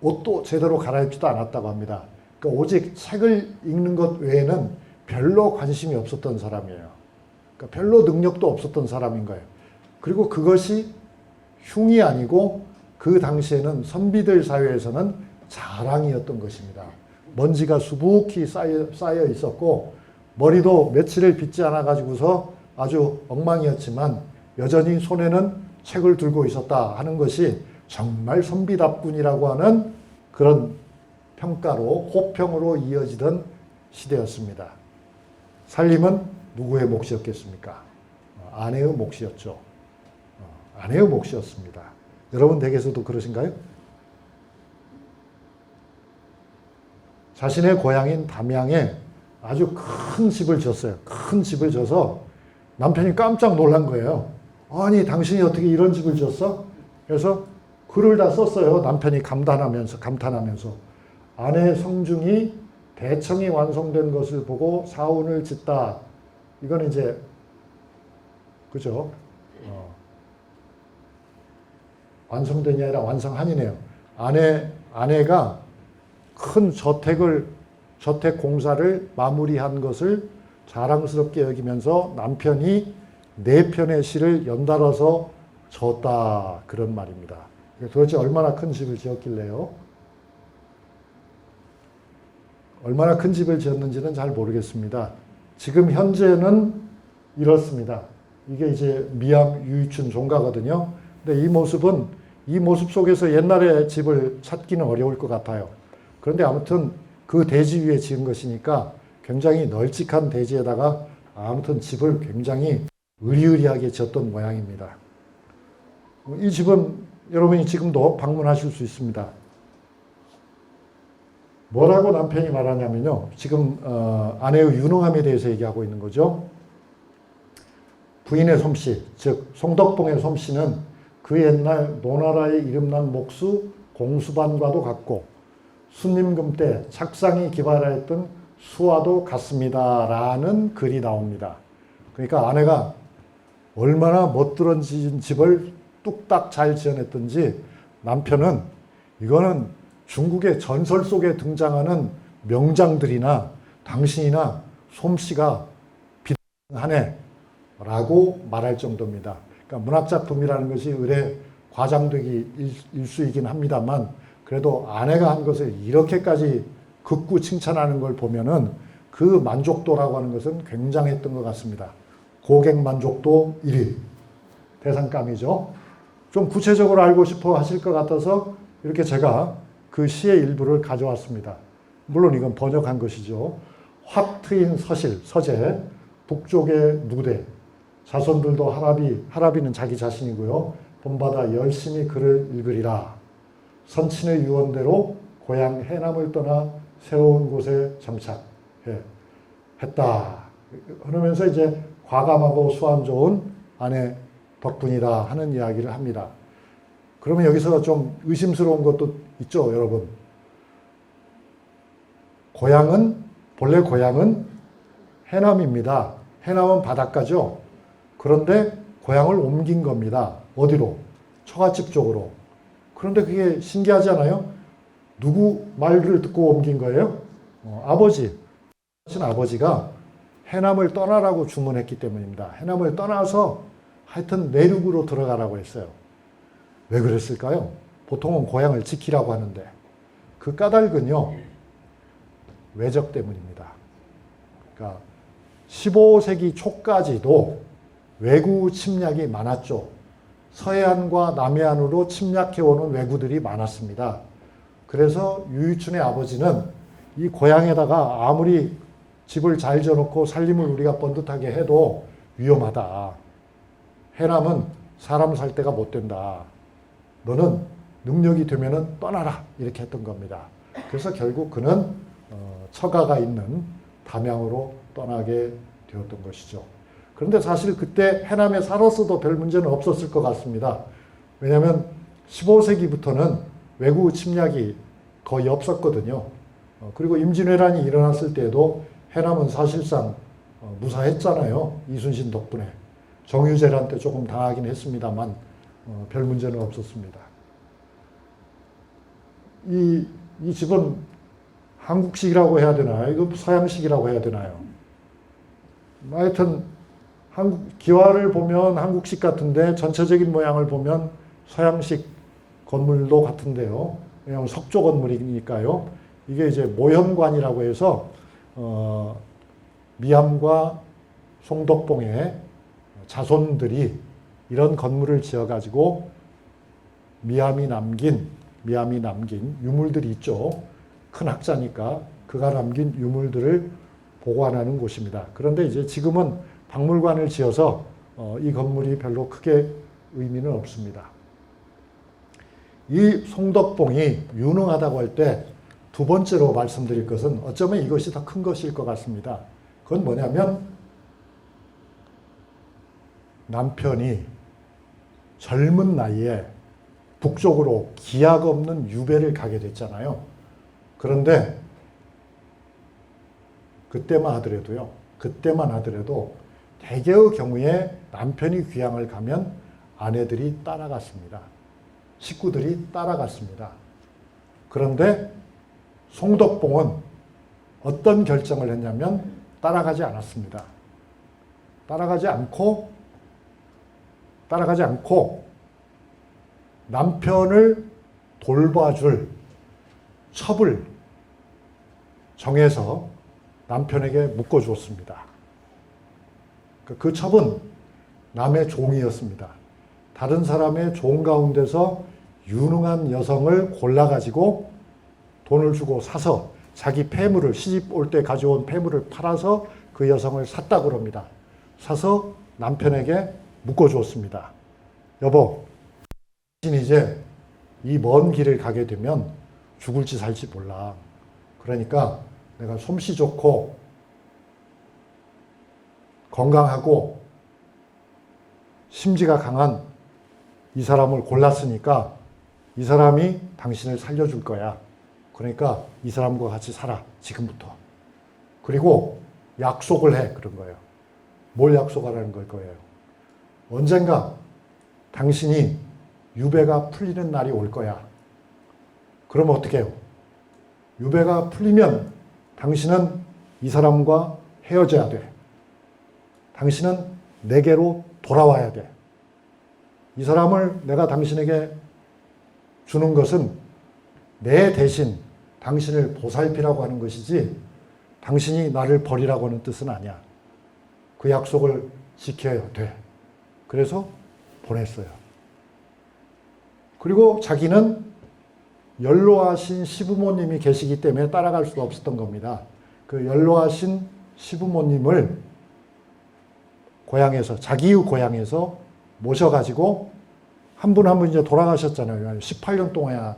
옷도 제대로 갈아입지도 않았다고 합니다. 그러니까 오직 책을 읽는 것 외에는 별로 관심이 없었던 사람이에요. 그러니까 별로 능력도 없었던 사람인 거예요. 그리고 그것이 흉이 아니고 그 당시에는 선비들 사회에서는 자랑이었던 것입니다. 먼지가 수북히 쌓여 있었고 머리도 며칠을 빗지 않아 가지고서 아주 엉망이었지만 여전히 손에는 책을 들고 있었다 하는 것이 정말 선비답군이라고 하는 그런 평가로 호평으로 이어지던 시대였습니다. 살림은 누구의 몫이었겠습니까? 아내의 몫이었죠. 아내의 몫이었습니다. 여러분 댁에서도 그러신가요? 자신의 고향인 담양에 아주 큰 집을 지었어요. 큰 집을 져서 남편이 깜짝 놀란 거예요. 아니 당신이 어떻게 이런 집을 지었어? 그래서 글을 다 썼어요. 남편이 감탄하면서 아내의 성중이 대청이 완성된 것을 보고 사운을 짓다. 이건 이제 그죠? 완성된이 아니라 완성한이네요. 아내가 큰 저택 공사를 마무리한 것을 자랑스럽게 여기면서 남편이 4편의 시를 연달아서 졌다. 그런 말입니다. 도대체 얼마나 큰 집을 지었길래요? 얼마나 큰 집을 지었는지는 잘 모르겠습니다. 지금 현재는 이렇습니다. 이게 이제 미암 유이춘 종가거든요. 근데 이 모습 속에서 옛날의 집을 찾기는 어려울 것 같아요. 그런데 아무튼 그 대지 위에 지은 것이니까 굉장히 널찍한 대지에다가 아무튼 집을 굉장히 의리의리하게 지었던 모양입니다. 이 집은 여러분이 지금도 방문하실 수 있습니다. 뭐라고 남편이 말하냐면요. 지금 아내의 유능함에 대해서 얘기하고 있는 거죠. 부인의 솜씨, 즉 송덕봉의 솜씨는 그 옛날 노나라에 이름난 목수 공수반과도 같고 순임금 때 착상이 기발하였던 수와도 같습니다라는 글이 나옵니다. 그러니까 아내가 얼마나 멋들어진 집을 뚝딱 잘 지어냈던지 남편은 이거는 중국의 전설 속에 등장하는 명장들이나 당신이나 솜씨가 비슷하네 라고 말할 정도입니다. 그러니까 문학작품이라는 것이 의례 과장되기 일수이긴 합니다만 그래도 아내가 한 것을 이렇게까지 극구 칭찬하는 걸 보면은 그 만족도라고 하는 것은 굉장했던 것 같습니다. 고객 만족도 1위. 대상감이죠. 좀 구체적으로 알고 싶어 하실 것 같아서 이렇게 제가 그 시의 일부를 가져왔습니다. 물론 이건 번역한 것이죠. 확 트인 서재, 북쪽의 누대, 자손들도 하라비는 자기 자신이고요. 본받아 열심히 글을 읽으리라. 선친의 유언대로 고향 해남을 떠나 새로운 곳에 정착했다. 그러면서 이제 과감하고 수완 좋은 아내 덕분이다 하는 이야기를 합니다. 그러면 여기서 좀 의심스러운 것도 있죠, 여러분. 본래 고향은 해남입니다. 해남은 바닷가죠. 그런데 고향을 옮긴 겁니다. 어디로? 처갓집 쪽으로. 그런데 그게 신기하지 않아요? 누구 말을 듣고 옮긴 거예요? 아버지. 아버지가 해남을 떠나라고 주문했기 때문입니다. 해남을 떠나서 하여튼 내륙으로 들어가라고 했어요. 왜 그랬을까요? 보통은 고향을 지키라고 하는데 그 까닭은요. 외적 때문입니다. 그러니까 15세기 초까지도 외구 침략이 많았죠. 서해안과 남해안으로 침략해오는 왜구들이 많았습니다. 그래서 유유춘의 아버지는 이 고향에다가 아무리 집을 잘 지어놓고 살림을 우리가 번듯하게 해도 위험하다. 해남은 사람 살 데가 못 된다. 너는 능력이 되면은 떠나라. 이렇게 했던 겁니다. 그래서 결국 그는 처가가 있는 담양으로 떠나게 되었던 것이죠. 그런데 사실 그때 해남에 살았어도 별 문제는 없었을 것 같습니다. 왜냐하면 15세기부터는 외구 침략이 거의 없었거든요. 그리고 임진왜란이 일어났을 때에도 해남은 사실상 무사했잖아요. 이순신 덕분에. 정유재한테 조금 당하긴 했습니다만 별 문제는 없었습니다. 이 집은 한국식이라고 해야 되나요? 이거 서양식이라고 해야 되나요? 하여튼 기와를 보면 한국식 같은데 전체적인 모양을 보면 서양식 건물도 같은데요. 왜냐하면 석조 건물이니까요. 이게 이제 모현관이라고 해서 미암과 송덕봉의 자손들이 이런 건물을 지어가지고 미암이 남긴 유물들이 있죠. 큰 학자니까 그가 남긴 유물들을 보관하는 곳입니다. 그런데 이제 지금은 박물관을 지어서 이 건물이 별로 크게 의미는 없습니다. 이 송덕봉이 유능하다고 할 때 두 번째로 말씀드릴 것은 어쩌면 이것이 더 큰 것일 것 같습니다. 그건 뭐냐면 남편이 젊은 나이에 북쪽으로 기약 없는 유배를 가게 됐잖아요. 그런데 그때만 하더라도 대개의 경우에 남편이 귀향을 가면 아내들이 따라갔습니다. 식구들이 따라갔습니다. 그런데 송덕봉은 어떤 결정을 했냐면 따라가지 않았습니다. 따라가지 않고 남편을 돌봐줄 첩을 정해서 남편에게 묶어주었습니다. 그 첩은 남의 종이었습니다. 다른 사람의 종 가운데서 유능한 여성을 골라가지고 돈을 주고 사서 자기 폐물을 시집 올 때 가져온 폐물을 팔아서 그 여성을 샀다고 합니다. 사서 남편에게 묶어주었습니다. 여보, 당신 이제 이 먼 길을 가게 되면 죽을지 살지 몰라. 그러니까 내가 솜씨 좋고 건강하고 심지가 강한 이 사람을 골랐으니까 이 사람이 당신을 살려줄 거야. 그러니까 이 사람과 같이 살아, 지금부터. 그리고 약속을 해, 그런 거예요. 뭘 약속하라는 걸 거예요. 언젠가 당신이 유배가 풀리는 날이 올 거야. 그러면 어떻게 해요? 유배가 풀리면 당신은 이 사람과 헤어져야 돼. 당신은 내게로 돌아와야 돼. 이 사람을 내가 당신에게 주는 것은 내 대신 당신을 보살피라고 하는 것이지 당신이 나를 버리라고 하는 뜻은 아니야. 그 약속을 지켜야 돼. 그래서 보냈어요. 그리고 자기는 연로하신 시부모님이 계시기 때문에 따라갈 수가 없었던 겁니다. 그 연로하신 시부모님을 고향에서, 자기의 고향에서 모셔가지고 한 분 한 분 이제 돌아가셨잖아요. 18년 동안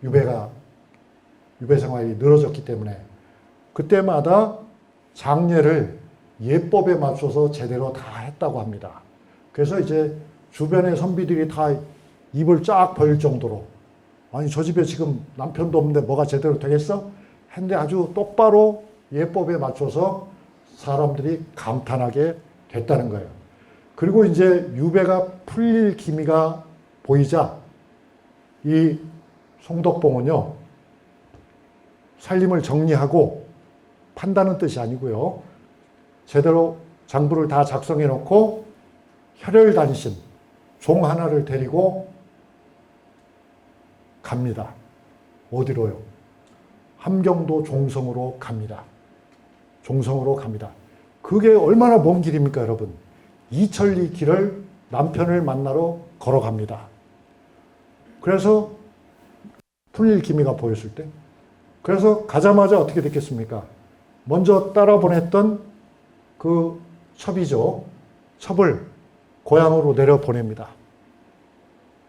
유배 생활이 늘어졌기 때문에. 그때마다 장례를 예법에 맞춰서 제대로 다 했다고 합니다. 그래서 이제 주변의 선비들이 다 입을 쫙 벌릴 정도로, 아니 저 집에 지금 남편도 없는데 뭐가 제대로 되겠어? 했는데 아주 똑바로 예법에 맞춰서 사람들이 감탄하게 됐다는 거예요. 그리고 이제 유배가 풀릴 기미가 보이자 이 송덕봉은요, 살림을 정리하고 판다는 뜻이 아니고요, 제대로 장부를 다 작성해 놓고 혈혈단신 종 하나를 데리고 갑니다. 어디로요? 함경도 종성으로 갑니다. 종성으로 갑니다. 그게 얼마나 먼 길입니까, 여러분? 이천리 길을 남편을 만나러 걸어갑니다. 그래서 풀릴 기미가 보였을 때, 그래서 가자마자 어떻게 됐겠습니까? 먼저 따라 보냈던 그 첩이죠. 첩을 고향으로 내려보냅니다.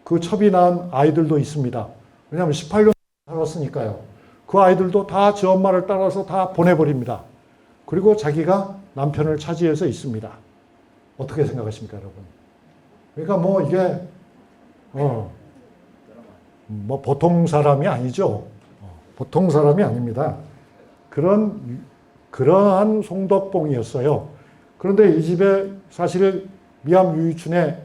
그 첩이 낳은 아이들도 있습니다. 왜냐하면 18년 살았으니까요. 그 아이들도 다 저 엄마를 따라서 다 보내버립니다. 그리고 자기가 남편을 차지해서 있습니다. 어떻게 생각하십니까, 여러분? 그러니까 뭐 이게 뭐 보통 사람이 아니죠. 보통 사람이 아닙니다. 그러한 송덕봉이었어요. 그런데 이 집에 사실 미암 유이춘의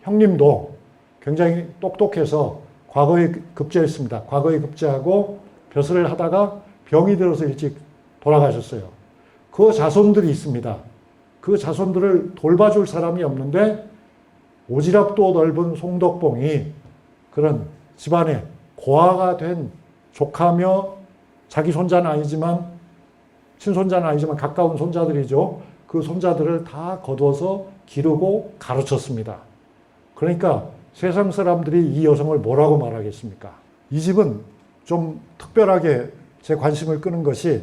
형님도 굉장히 똑똑해서 과거에 급제했습니다. 과거에 급제하고 벼슬을 하다가 병이 들어서 일찍 돌아가셨어요. 그 자손들이 있습니다. 그 자손들을 돌봐줄 사람이 없는데 오지랖도 넓은 송덕봉이 그런 집안에 고아가 된 조카며 자기 손자는 아니지만 친손자는 아니지만 가까운 손자들이죠. 그 손자들을 다 거둬서 기르고 가르쳤습니다. 그러니까 세상 사람들이 이 여성을 뭐라고 말하겠습니까? 이 집은 좀 특별하게 제 관심을 끄는 것이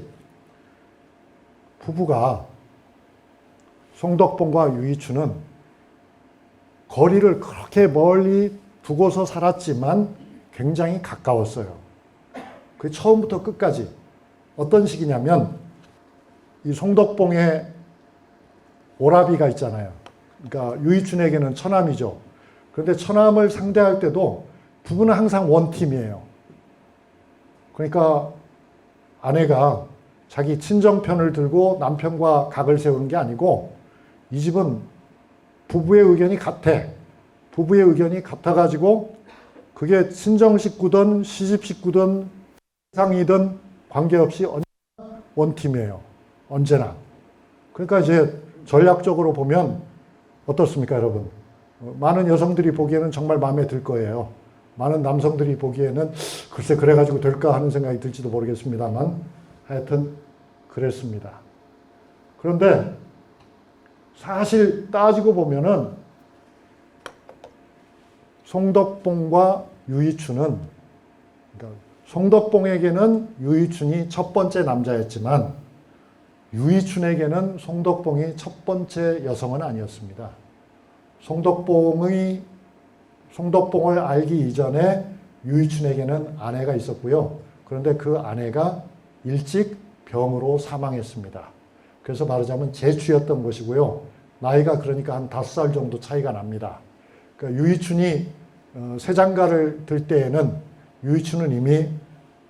부부가 송덕봉과 유이춘은 거리를 그렇게 멀리 두고서 살았지만 굉장히 가까웠어요. 그 처음부터 끝까지 어떤 식이냐면 이 송덕봉의 오라비가 있잖아요. 그러니까 유이춘에게는 처남이죠. 그런데 처남을 상대할 때도 부부는 항상 원팀이에요. 그러니까 아내가 자기 친정편을 들고 남편과 각을 세우는 게 아니고 이 집은 부부의 의견이 같아. 부부의 의견이 같아가지고 그게 친정 식구든 시집 식구든 상이든 관계없이 원팀이에요. 언제나. 그러니까 이제 전략적으로 보면 어떻습니까, 여러분? 많은 여성들이 보기에는 정말 마음에 들 거예요. 많은 남성들이 보기에는 글쎄 그래가지고 될까 하는 생각이 들지도 모르겠습니다만 하여튼 그랬습니다. 그런데 사실 따지고 보면은 송덕봉과 유이춘은 그러니까 송덕봉에게는 유이춘이 첫 번째 남자였지만 유이춘에게는 송덕봉이 첫 번째 여성은 아니었습니다. 송덕봉을 알기 이전에 유이춘에게는 아내가 있었고요. 그런데 그 아내가 일찍 병으로 사망했습니다. 그래서 말하자면 재취였던 것이고요. 나이가 그러니까 한 5살 정도 차이가 납니다. 그러니까 유이춘이 세장가를 들 때에는 유이춘은 이미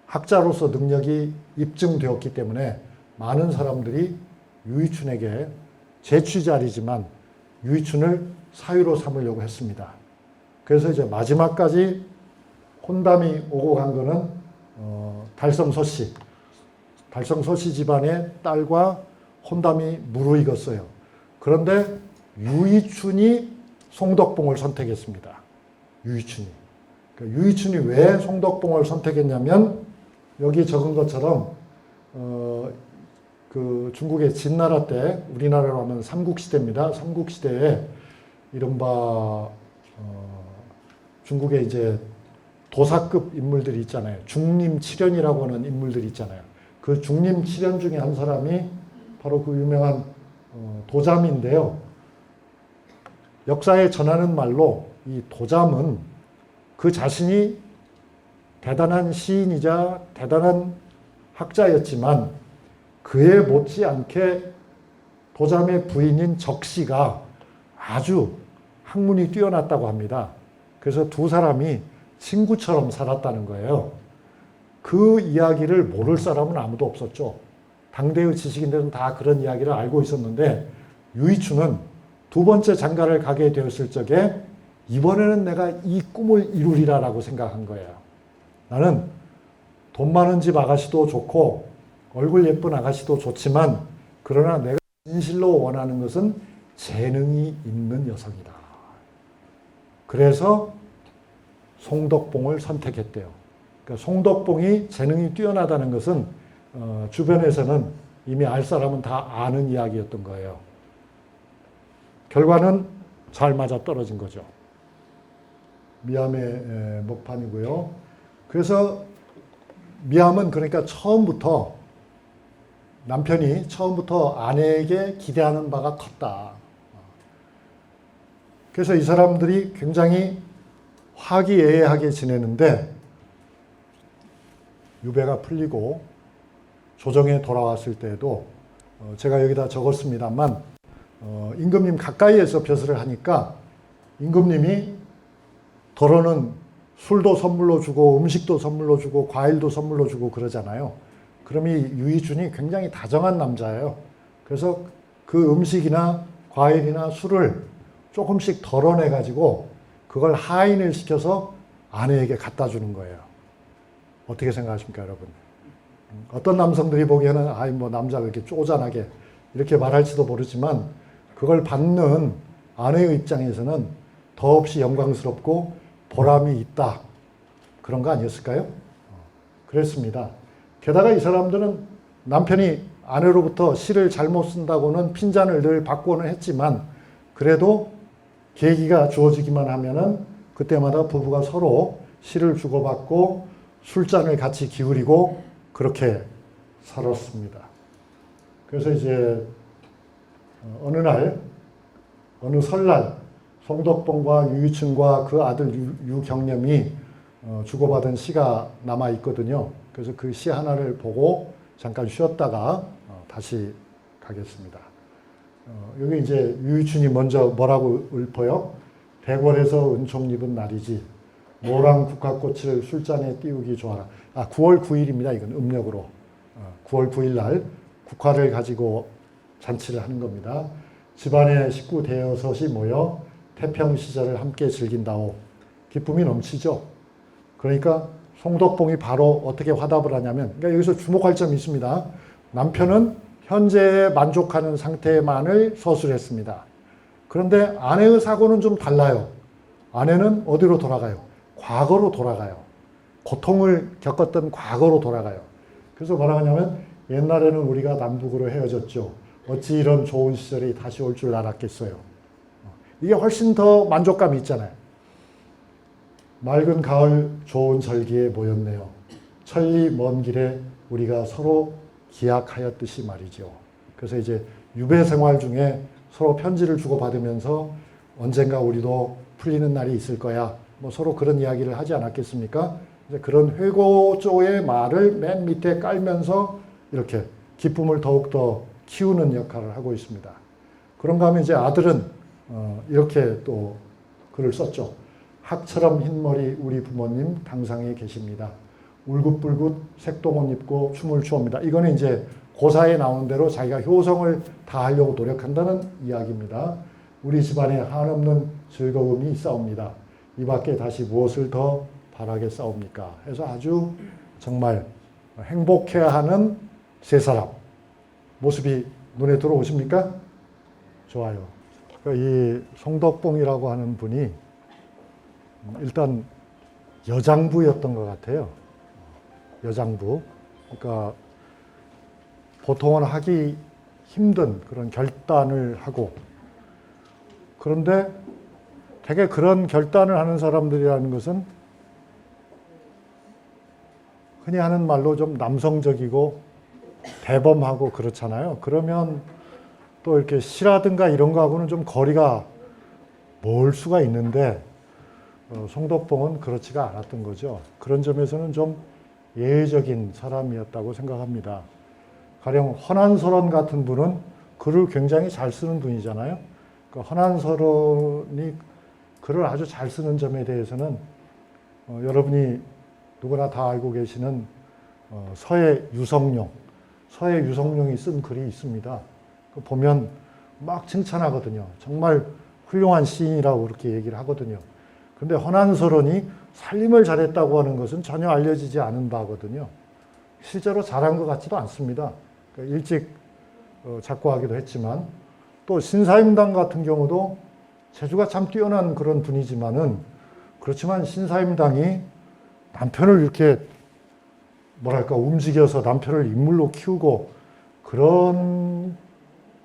학자로서 능력이 입증되었기 때문에 많은 사람들이 유이춘에게 재취자리지만 유이춘을 사유로 삼으려고 했습니다. 그래서 이제 마지막까지 혼담이 오고 간 거는 달성서씨 집안의 딸과 혼담이 무르익었어요. 그런데 유이춘이 송덕봉을 선택했습니다. 유이춘이. 그러니까 유이춘이 왜 송덕봉을 선택했냐면 여기 적은 것처럼 그 중국의 진나라 때 우리나라로 하면 삼국시대입니다. 삼국시대에 이른바 중국의 이제 도사급 인물들이 있잖아요. 중림칠연이라고 하는 인물들이 있잖아요. 그 중림칠연 중에 한 사람이 바로 그 유명한 도잠인데요. 역사에 전하는 말로 이 도잠은 그 자신이 대단한 시인이자 대단한 학자였지만 그에 못지않게 도잠의 부인인 적시가 아주 학문이 뛰어났다고 합니다. 그래서 두 사람이 친구처럼 살았다는 거예요. 그 이야기를 모를 사람은 아무도 없었죠. 당대의 지식인들은 다 그런 이야기를 알고 있었는데 유이춘은 두 번째 장가를 가게 되었을 적에 이번에는 내가 이 꿈을 이루리라라고 생각한 거예요. 나는 돈 많은 집 아가씨도 좋고 얼굴 예쁜 아가씨도 좋지만 그러나 내가 진실로 원하는 것은 재능이 있는 여성이다. 그래서 송덕봉을 선택했대요. 그러니까 송덕봉이 재능이 뛰어나다는 것은 주변에서는 이미 알 사람은 다 아는 이야기였던 거예요. 결과는 잘 맞아 떨어진 거죠. 미암의 목판이고요. 그래서 미암은 그러니까 남편이 처음부터 아내에게 기대하는 바가 컸다. 그래서 이 사람들이 굉장히 화기애애하게 지내는데 유배가 풀리고 조정에 돌아왔을 때에도 제가 여기다 적었습니다만 임금님 가까이에서 벼슬을 하니까 임금님이 더러는 술도 선물로 주고 음식도 선물로 주고 과일도 선물로 주고 그러잖아요. 그럼 이 유희준이 굉장히 다정한 남자예요. 그래서 그 음식이나 과일이나 술을 조금씩 덜어내가지고 그걸 하인을 시켜서 아내에게 갖다 주는 거예요. 어떻게 생각하십니까, 여러분? 어떤 남성들이 보기에는 아이 뭐 남자가 이렇게 쪼잔하게 이렇게 말할지도 모르지만 그걸 받는 아내의 입장에서는 더없이 영광스럽고 보람이 있다. 그런 거 아니었을까요? 그랬습니다. 게다가 이 사람들은 남편이 아내로부터 시를 잘못 쓴다고는 핀잔을 늘 받고는 했지만 그래도 계기가 주어지기만 하면은 그때마다 부부가 서로 시를 주고받고 술잔을 같이 기울이고 그렇게 살았습니다. 그래서 이제 어느 설날 송덕봉과 유유층과 그 아들 유경념이 주고받은 시가 남아 있거든요. 그래서 그 시 하나를 보고 잠깐 쉬었다가 다시 가겠습니다. 여기 이제 유유춘이 먼저 뭐라고 읊어요? 대궐에서 은총 입은 날이지 모랑 국화꽃을 술잔에 띄우기 좋아라. 9월 9일입니다. 이건 음력으로. 9월 9일 날 국화를 가지고 잔치를 하는 겁니다. 집안의 식구 대여섯이 모여 태평 시절을 함께 즐긴다오. 기쁨이 넘치죠. 그러니까 송덕봉이 바로 어떻게 화답을 하냐면, 그러니까 여기서 주목할 점이 있습니다. 남편은 현재에 만족하는 상태만을 서술했습니다. 그런데 아내의 사고는 좀 달라요. 아내는 어디로 돌아가요? 과거로 돌아가요. 고통을 겪었던 과거로 돌아가요. 그래서 뭐라고 하냐면 옛날에는 우리가 남북으로 헤어졌죠. 어찌 이런 좋은 시절이 다시 올 줄 알았겠어요. 이게 훨씬 더 만족감이 있잖아요. 맑은 가을 좋은 절기에 모였네요. 천리 먼 길에 우리가 서로 기약하였듯이 말이죠. 그래서 이제 유배 생활 중에 서로 편지를 주고받으면서 언젠가 우리도 풀리는 날이 있을 거야. 뭐 서로 그런 이야기를 하지 않았겠습니까? 이제 그런 회고조의 말을 맨 밑에 깔면서 이렇게 기쁨을 더욱더 키우는 역할을 하고 있습니다. 그런가 하면 이제 아들은 이렇게 또 글을 썼죠. 학처럼 흰머리 우리 부모님 당상에 계십니다. 울긋불긋 색동옷 입고 춤을 추옵니다. 이거는 이제 고사에 나오는 대로 자기가 효성을 다하려고 노력한다는 이야기입니다. 우리 집안에 한없는 즐거움이 있사옵니다. 이 밖에 다시 무엇을 더 바라겠사옵니까? 해서 아주 정말 행복해하는 세 사람 모습이 눈에 들어오십니까? 좋아요. 이 송덕봉이라고 하는 분이 일단 여장부였던 것 같아요. 여장부. 그러니까 보통은 하기 힘든 그런 결단을 하고, 그런데 되게 그런 결단을 하는 사람들이라는 것은 흔히 하는 말로 좀 남성적이고 대범하고 그렇잖아요. 그러면 또 이렇게 시라든가 이런 거하고는 좀 거리가 멀 수가 있는데 송덕봉은 그렇지가 않았던 거죠. 그런 점에서는 좀 예외적인 사람이었다고 생각합니다. 가령 허난설원 같은 분은 글을 굉장히 잘 쓰는 분이잖아요. 그러니까 허난설원이 글을 아주 잘 쓰는 점에 대해서는 여러분이 누구나 다 알고 계시는 서해 유성룡이 쓴 글이 있습니다. 보면 막 칭찬하거든요. 정말 훌륭한 시인이라고 그렇게 얘기를 하거든요. 그런데 허난설원이 살림을 잘했다고 하는 것은 전혀 알려지지 않은 바거든요. 실제로 잘한 것 같지도 않습니다. 그러니까 일찍 작고하기도 했지만, 또 신사임당 같은 경우도 재주가 참 뛰어난 그런 분이지만은, 그렇지만 신사임당이 남편을 이렇게 뭐랄까 움직여서 남편을 인물로 키우고 그런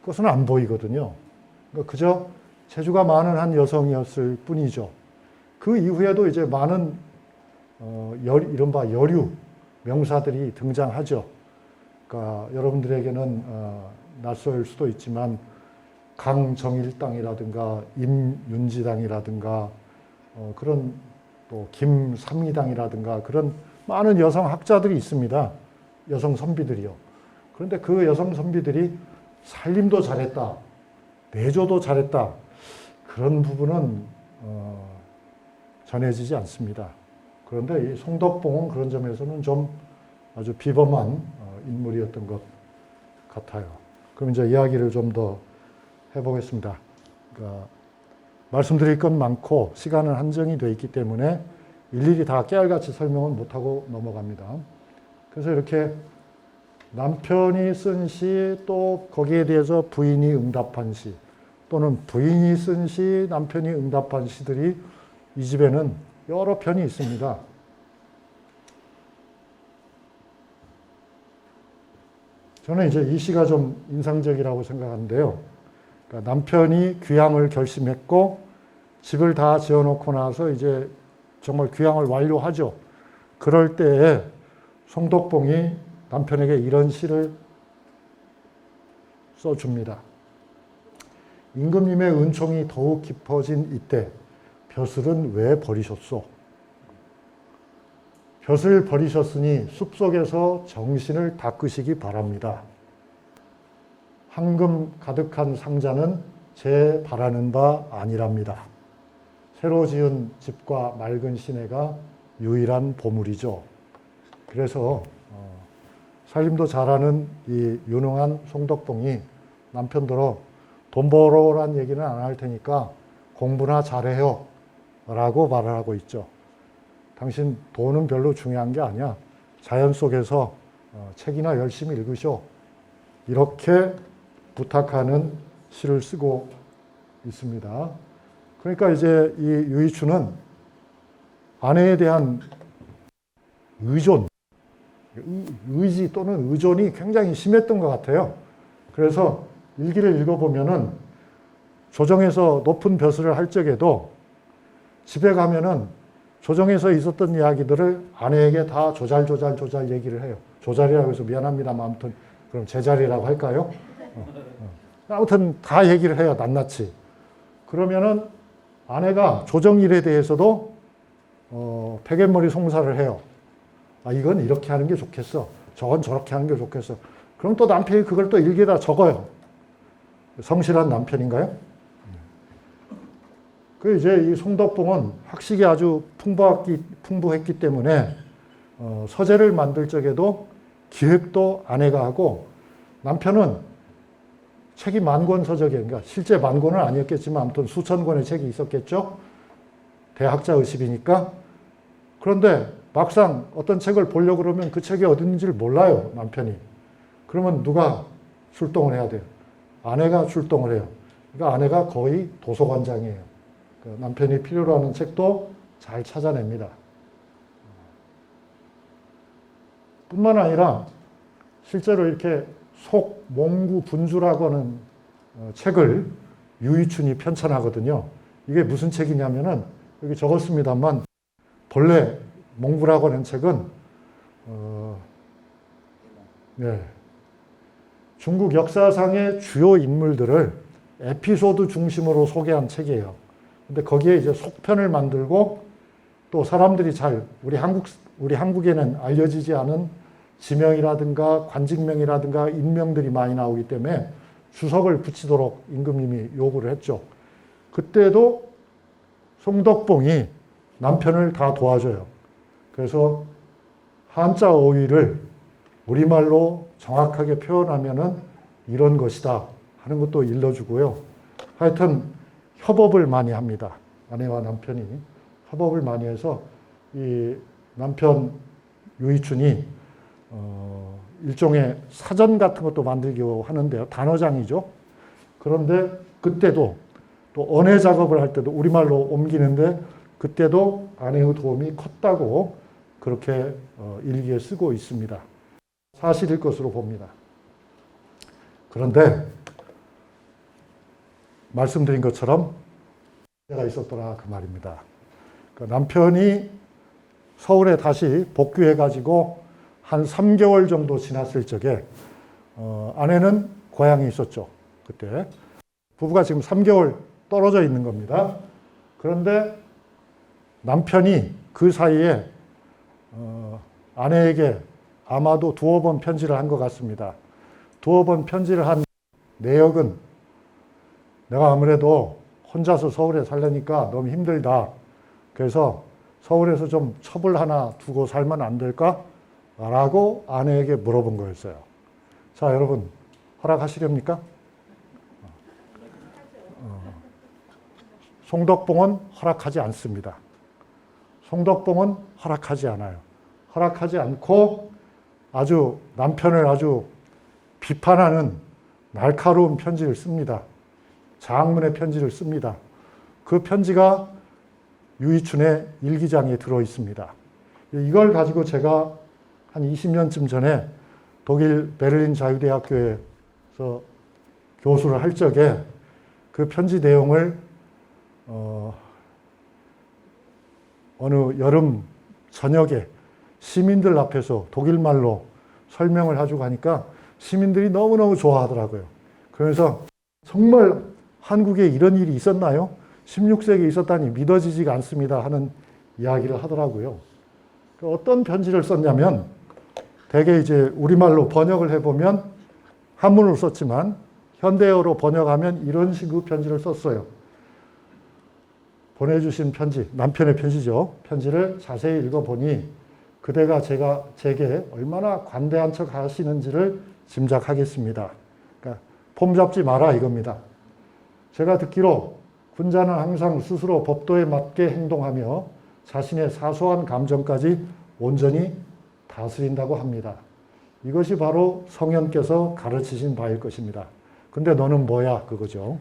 것은 안 보이거든요. 그러니까 그저 재주가 많은 한 여성이었을 뿐이죠. 그 이후에도 이제 많은 이른바 여류 명사들이 등장하죠. 그러니까 여러분들에게는 낯설 수도 있지만 강정일당이라든가 임윤지당이라든가 그런 또 김삼희당이라든가 그런 많은 여성 학자들이 있습니다. 여성 선비들이요. 그런데 그 여성 선비들이 살림도 잘했다, 내조도 잘했다, 그런 부분은 전해지지 않습니다. 그런데 이 송덕봉은 그런 점에서는 좀 아주 비범한 인물이었던 것 같아요. 그럼 이제 이야기를 좀 더 해보겠습니다. 그러니까 말씀드릴 건 많고 시간은 한정이 되어 있기 때문에 일일이 다 깨알같이 설명은 못하고 넘어갑니다. 그래서 이렇게 남편이 쓴 시, 또 거기에 대해서 부인이 응답한 시, 또는 부인이 쓴 시, 남편이 응답한 시들이 이 집에는 여러 편이 있습니다. 저는 이제 이 시가 좀 인상적이라고 생각하는데요. 그러니까 남편이 귀향을 결심했고 집을 다 지어놓고 나서 이제 정말 귀향을 완료하죠. 그럴 때에 송덕봉이 남편에게 이런 시를 써줍니다. 임금님의 은총이 더욱 깊어진 이때 벼슬은 왜 버리셨소? 벼슬 버리셨으니 숲속에서 정신을 닦으시기 바랍니다. 황금 가득한 상자는 제 바라는 바 아니랍니다. 새로 지은 집과 맑은 시내가 유일한 보물이죠. 그래서 살림도 잘하는 이 유능한 송덕봉이 남편들어 돈 벌어란 얘기는 안 할 테니까 공부나 잘해요 라고 말을 하고 있죠. 당신 돈은 별로 중요한 게 아니야. 자연 속에서 책이나 열심히 읽으셔. 이렇게 부탁하는 시를 쓰고 있습니다. 그러니까 이제 이 유이추는 아내에 대한 의존, 의지 또는 의존이 굉장히 심했던 것 같아요. 그래서 일기를 읽어보면은 조정에서 높은 벼슬을 할 적에도 집에 가면은 조정에서 있었던 이야기들을 아내에게 다 조잘 얘기를 해요. 조잘이라고 해서 미안합니다만 아무튼 그럼 제자리라고 할까요? 아무튼 다 얘기를 해요. 낱낱이. 그러면은 아내가 조정 일에 대해서도 베갯머리 송사를 해요. 아, 이건 이렇게 하는 게 좋겠어. 저건 저렇게 하는 게 좋겠어. 그럼 또 남편이 그걸 또 일기에다 적어요. 성실한 남편인가요? 그 이제 이 송덕봉은 학식이 아주 풍부했기 때문에 서재를 만들 적에도 기획도 아내가 하고 남편은 책이 10,000권 서적이에요. 그러니까 실제 10,000권은 아니었겠지만 아무튼 수천 권의 책이 있었겠죠. 대학자 의식이니까. 그런데 막상 어떤 책을 보려고 그러면 그 책이 어디 있는지를 몰라요, 남편이. 그러면 누가 출동을 해야 돼요? 아내가 출동을 해요. 그러니까 아내가 거의 도서관장이에요. 그러니까 남편이 필요로 하는 책도 잘 찾아냅니다. 뿐만 아니라 실제로 이렇게 몽구 분주라고 하는 책을 유이춘이 편찬하거든요. 이게 무슨 책이냐면은 여기 적었습니다만 본래 몽구라고 하는 책은 중국 역사상의 주요 인물들을 에피소드 중심으로 소개한 책이에요. 근데 거기에 이제 속편을 만들고 또 사람들이 우리 한국에는 알려지지 않은 지명이라든가 관직명이라든가 인명들이 많이 나오기 때문에 주석을 붙이도록 임금님이 요구를 했죠. 그때도 송덕봉이 남편을 다 도와줘요. 그래서 한자 어휘를 우리말로 정확하게 표현하면은 이런 것이다 하는 것도 일러주고요. 하여튼 협업을 많이 합니다. 아내와 남편이 협업을 많이 해서 이 남편 유이춘이 일종의 사전 같은 것도 만들기도 하는데요. 단어장이죠. 그런데 그때도 또 언해 작업을 할 때도 우리말로 옮기는데 그때도 아내의 도움이 컸다고 그렇게 일기에 쓰고 있습니다. 사실일 것으로 봅니다. 그런데 말씀드린 것처럼 문제가 있었더라 그 말입니다. 남편이 서울에 다시 복귀해가지고 한 3개월 정도 지났을 적에 아내는 고향에 있었죠. 그때 부부가 지금 3개월 떨어져 있는 겁니다. 그런데 남편이 그 사이에 아내에게 아마도 두어 번 편지를 한 것 같습니다. 두어 번 편지를 한 내역은 내가 아무래도 혼자서 서울에 살려니까 너무 힘들다. 그래서 서울에서 좀 첩을 하나 두고 살면 안 될까? 라고 아내에게 물어본 거였어요. 자, 여러분, 허락하시렵니까? 송덕봉은 허락하지 않습니다. 송덕봉은 허락하지 않아요. 허락하지 않고 아주 남편을 아주 비판하는 날카로운 편지를 씁니다. 장문의 편지를 씁니다. 그 편지가 유이춘의 일기장에 들어 있습니다. 이걸 가지고 제가 한 20년쯤 전에 독일 베를린 자유대학교에서 교수를 할 적에 그 편지 내용을 어느 여름 저녁에 시민들 앞에서 독일말로 설명을 해주고 하니까 시민들이 너무너무 좋아하더라고요. 그래서 정말 한국에 이런 일이 있었나요? 16세기에 있었다니 믿어지지가 않습니다 하는 이야기를 하더라고요. 어떤 편지를 썼냐면 대개 이제 우리말로 번역을 해보면 한문으로 썼지만 현대어로 번역하면 이런 식의 편지를 썼어요. 보내주신 편지, 남편의 편지죠. 편지를 자세히 읽어보니 그대가 제게 얼마나 관대한 척 하시는지를 짐작하겠습니다. 그러니까 폼 잡지 마라 이겁니다. 제가 듣기로 군자는 항상 스스로 법도에 맞게 행동하며 자신의 사소한 감정까지 온전히 다스린다고 합니다. 이것이 바로 성현께서 가르치신 바일 것입니다. 근데 너는 뭐야? 그거죠.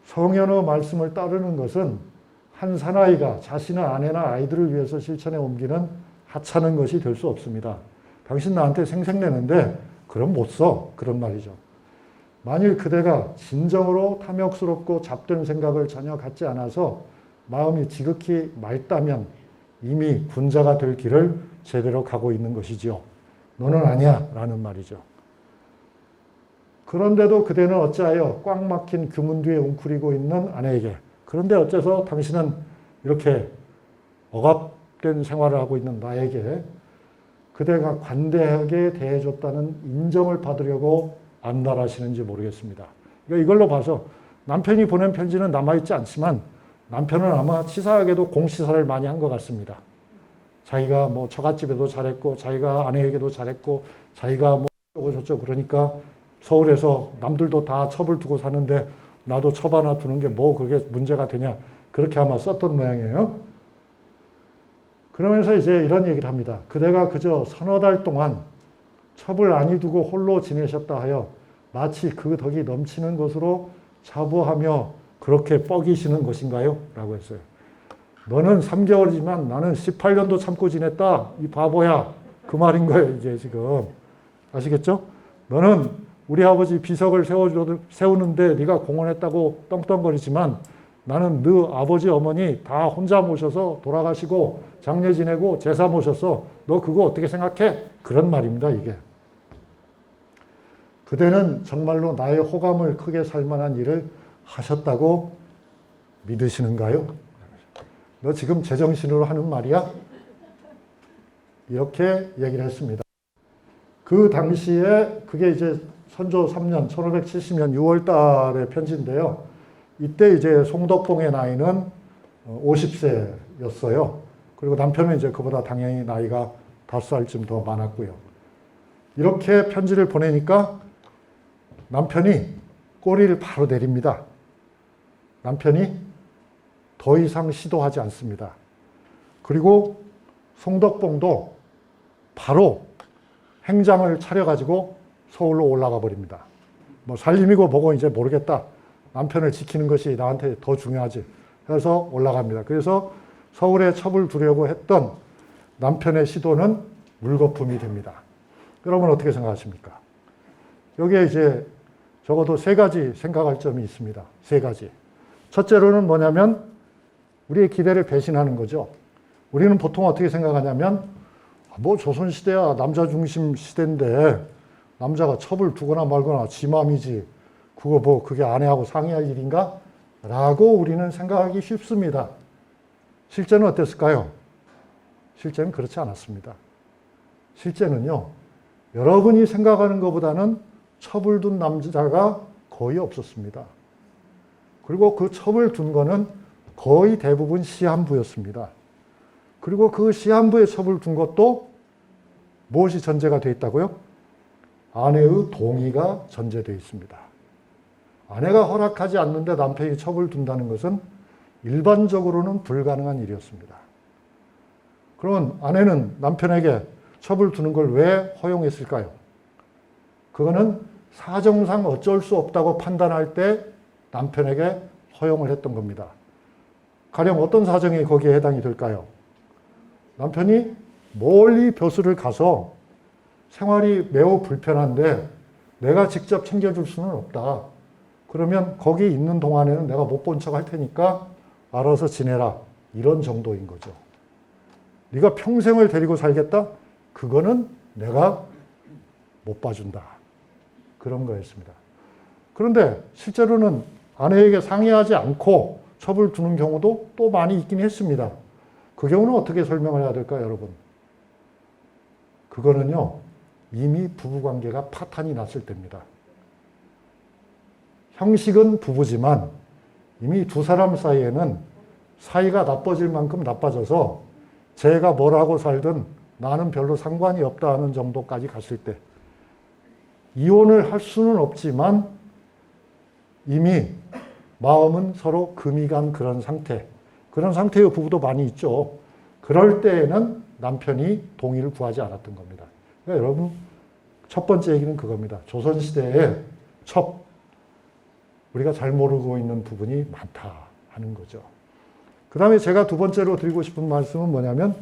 성현의 말씀을 따르는 것은 한 사나이가 자신의 아내나 아이들을 위해서 실천에 옮기는 하찮은 것이 될 수 없습니다. 당신 나한테 생색내는데 그럼 못 써. 그런 말이죠. 만일 그대가 진정으로 탐욕스럽고 잡된 생각을 전혀 갖지 않아서 마음이 지극히 맑다면 이미 군자가 될 길을 제대로 가고 있는 것이지요. 너는 아니야 라는 말이죠. 그런데도 그대는 어찌하여 꽉 막힌 규문 뒤에 웅크리고 있는 아내에게 그런데 어째서 당신은 이렇게 억압된 생활을 하고 있는 나에게 그대가 관대하게 대해줬다는 인정을 받으려고 안달하시는지 모르겠습니다. 그러니까 이걸로 봐서 남편이 보낸 편지는 남아있지 않지만 남편은 아마 치사하게도 공시사를 많이 한 것 같습니다. 자기가 뭐 처갓집에도 잘했고 자기가 아내에게도 잘했고 자기가 뭐 어쩌고 저쩌고 그러니까 서울에서 남들도 다 첩을 두고 사는데 나도 첩 하나 두는 게 뭐 그게 문제가 되냐 그렇게 아마 썼던 모양이에요. 그러면서 이제 이런 얘기를 합니다. 그대가 그저 서너 달 동안 첩을 안이 두고 홀로 지내셨다 하여 마치 그 덕이 넘치는 것으로 자부하며 그렇게 뻐기시는 것인가요? 라고 했어요. 너는 3개월이지만 나는 18년도 참고 지냈다. 이 바보야. 그 말인 거예요. 이제 지금. 아시겠죠? 너는 우리 아버지 비석을 세우는데 네가 공헌했다고 떵떵거리지만 나는 너 아버지 어머니 다 혼자 모셔서 돌아가시고 장례 지내고 제사 모셔서 너 그거 어떻게 생각해? 그런 말입니다. 이게. 그대는 정말로 나의 호감을 크게 살 만한 일을 하셨다고 믿으시는가요? 너 지금 제정신으로 하는 말이야? 이렇게 얘기를 했습니다. 그 당시에 그게 이제 선조 3년 1570년 6월 달의 편지인데요. 이때 이제 송덕봉의 나이는 50세였어요. 그리고 남편은 이제 그보다 당연히 나이가 5살쯤 더 많았고요. 이렇게 편지를 보내니까 남편이 꼬리를 바로 내립니다. 남편이 더 이상 시도하지 않습니다. 그리고 송덕봉도 바로 행장을 차려가지고 서울로 올라가 버립니다. 뭐 살림이고 뭐고 이제 모르겠다. 남편을 지키는 것이 나한테 더 중요하지. 그래서 올라갑니다. 그래서 서울에 첩을 두려고 했던 남편의 시도는 물거품이 됩니다. 여러분 어떻게 생각하십니까? 여기에 이제 적어도 3가지 생각할 점이 있습니다. 3가지. 첫째로는 뭐냐면 우리의 기대를 배신하는 거죠. 우리는 보통 어떻게 생각하냐면 뭐 조선시대야 남자 중심 시대인데 남자가 첩을 두거나 말거나 지 맘이지 그거 뭐 그게 아내하고 상의할 일인가? 라고 우리는 생각하기 쉽습니다. 실제는 어땠을까요? 실제는 그렇지 않았습니다. 실제는요, 여러분이 생각하는 것보다는 첩을 둔 남자가 거의 없었습니다. 그리고 그 첩을 둔 거는 거의 대부분 시한부였습니다. 그리고 그 시한부에 첩을 둔 것도 무엇이 전제가 되어 있다고요? 아내의 동의가 전제되어 있습니다. 아내가 허락하지 않는데 남편이 첩을 둔다는 것은 일반적으로는 불가능한 일이었습니다. 그러면 아내는 남편에게 첩을 두는 걸 왜 허용했을까요? 그거는 사정상 어쩔 수 없다고 판단할 때 남편에게 허용을 했던 겁니다. 가령 어떤 사정이 거기에 해당이 될까요? 남편이 멀리 벼슬을 가서 생활이 매우 불편한데 내가 직접 챙겨줄 수는 없다. 그러면 거기 있는 동안에는 내가 못 본 척 할 테니까 알아서 지내라. 이런 정도인 거죠. 네가 평생을 데리고 살겠다? 그거는 내가 못 봐준다. 그런 거였습니다. 그런데 실제로는 아내에게 상의하지 않고 첩을 두는 경우도 또 많이 있긴 했습니다. 그 경우는 어떻게 설명을 해야 될까요, 여러분? 그거는요, 이미 부부관계가 파탄이 났을 때입니다. 형식은 부부지만 이미 두 사람 사이에는 사이가 나빠질 만큼 나빠져서 쟤가 뭘 하고 살든 나는 별로 상관이 없다 하는 정도까지 갔을 때 이혼을 할 수는 없지만 이미 마음은 서로 금이 간 그런 상태의 부부도 많이 있죠. 그럴 때에는 남편이 동의를 구하지 않았던 겁니다. 그러니까 여러분, 첫 번째 얘기는 그겁니다. 조선시대에 첩, 우리가 잘 모르고 있는 부분이 많다 하는 거죠. 그 다음에 제가 두 번째로 드리고 싶은 말씀은 뭐냐면,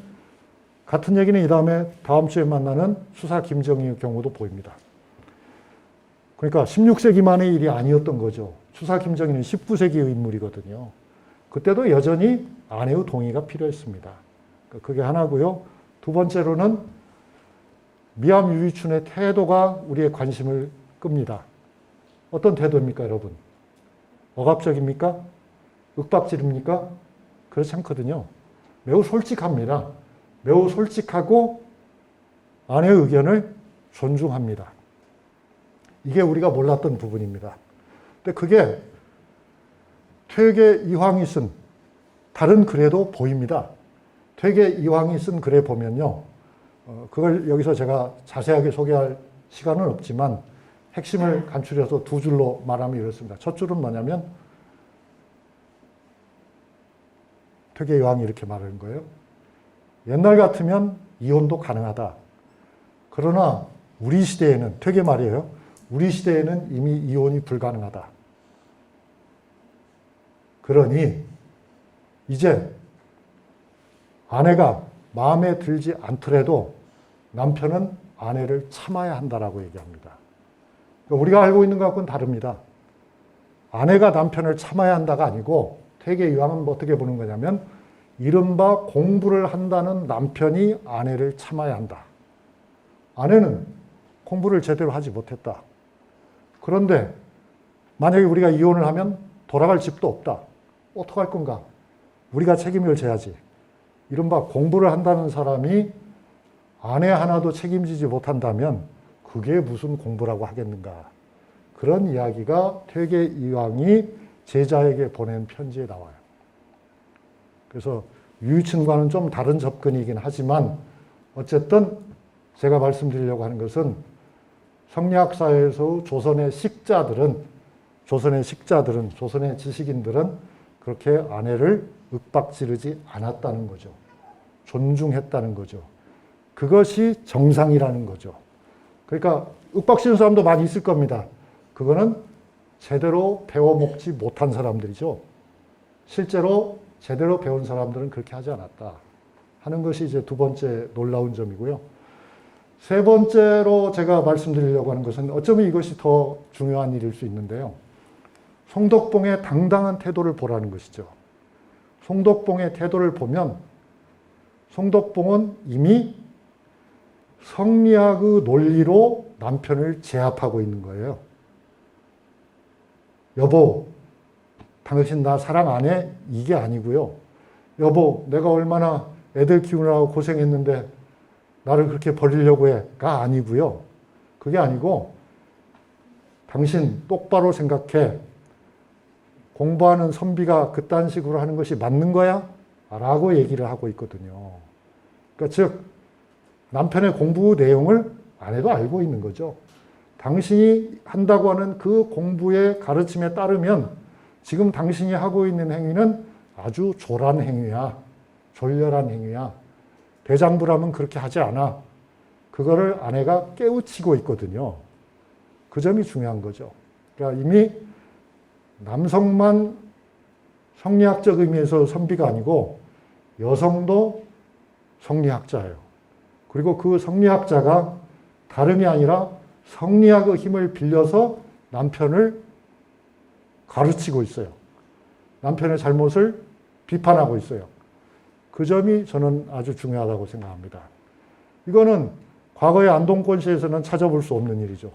같은 얘기는 이 다음 주에 만나는 수사 김정희의 경우도 보입니다. 그러니까 16세기 만의 일이 아니었던 거죠. 수사 김정희는 19세기의 인물이거든요. 그때도 여전히 아내의 동의가 필요했습니다. 그게 하나고요. 두 번째로는 미암 유이춘의 태도가 우리의 관심을 끕니다. 어떤 태도입니까, 여러분? 억압적입니까? 윽박지릅니까? 그렇지 않거든요. 매우 솔직합니다. 매우 솔직하고 아내의 의견을 존중합니다. 이게 우리가 몰랐던 부분입니다. 근데 그게 퇴계 이황이 쓴 다른 글에도 보입니다. 퇴계 이황이 쓴 글에 보면요. 그걸 여기서 제가 자세하게 소개할 시간은 없지만 핵심을 간추려서 두 줄로 말하면 이렇습니다. 첫 줄은 뭐냐면 퇴계 이황이 이렇게 말하는 거예요. 옛날 같으면 이혼도 가능하다. 그러나 우리 시대에는, 퇴계 말이에요. 우리 시대에는 이미 이혼이 불가능하다. 그러니 이제 아내가 마음에 들지 않더라도 남편은 아내를 참아야 한다라고 얘기합니다. 그러니까 우리가 알고 있는 것과는 다릅니다. 아내가 남편을 참아야 한다가 아니고 퇴계 이황은 어떻게 보는 거냐면 이른바 공부를 한다는 남편이 아내를 참아야 한다. 아내는 공부를 제대로 하지 못했다. 그런데 만약에 우리가 이혼을 하면 돌아갈 집도 없다. 어떡할 건가? 우리가 책임을 져야지. 이른바 공부를 한다는 사람이 아내 하나도 책임지지 못한다면 그게 무슨 공부라고 하겠는가. 그런 이야기가 퇴계 이황이 제자에게 보낸 편지에 나와요. 그래서 유이춘과는 좀 다른 접근이긴 하지만 어쨌든 제가 말씀드리려고 하는 것은 성리학사에서 조선의 식자들은, 조선의 지식인들은 그렇게 아내를 윽박지르지 않았다는 거죠. 존중했다는 거죠. 그것이 정상이라는 거죠. 그러니까 윽박지르는 사람도 많이 있을 겁니다. 그거는 제대로 배워먹지 못한 사람들이죠. 실제로 제대로 배운 사람들은 그렇게 하지 않았다 하는 것이 이제 두 번째 놀라운 점이고요. 세 번째로 제가 말씀드리려고 하는 것은 어쩌면 이것이 더 중요한 일일 수 있는데요. 송덕봉의 당당한 태도를 보라는 것이죠. 송덕봉의 태도를 보면 송덕봉은 이미 성리학의 논리로 남편을 제압하고 있는 거예요. 여보, 당신 나 사랑 안 해? 이게 아니고요. 여보, 내가 얼마나 애들 키우느라고 고생했는데 나를 그렇게 버리려고 해?가 아니고요. 그게 아니고 당신 똑바로 생각해. 공부하는 선비가 그딴 식으로 하는 것이 맞는 거야? 라고 얘기를 하고 있거든요. 그러니까 즉 남편의 공부 내용을 아내도 알고 있는 거죠. 당신이 한다고 하는 그 공부의 가르침에 따르면 지금 당신이 하고 있는 행위는 아주 졸한 행위야. 졸렬한 행위야. 대장부라면 그렇게 하지 않아. 그거를 아내가 깨우치고 있거든요. 그 점이 중요한 거죠. 그러니까 이미 남성만 성리학적 의미에서 선비가 아니고 여성도 성리학자예요. 그리고 그 성리학자가 다름이 아니라 성리학의 힘을 빌려서 남편을 가르치고 있어요. 남편의 잘못을 비판하고 있어요. 그 점이 저는 아주 중요하다고 생각합니다. 이거는 과거의 안동권 씨에서는 찾아볼 수 없는 일이죠.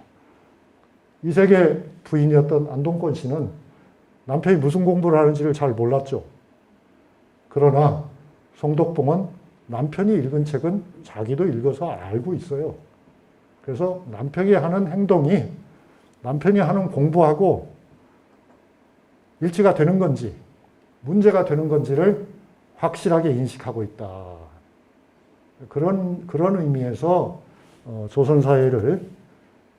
이세계 부인이었던 안동권 씨는 남편이 무슨 공부를 하는지를 잘 몰랐죠. 그러나 송덕봉은 남편이 읽은 책은 자기도 읽어서 알고 있어요. 그래서 남편이 하는 행동이 남편이 하는 공부하고 일치가 되는 건지 문제가 되는 건지를 확실하게 인식하고 있다. 그런 의미에서 조선사회를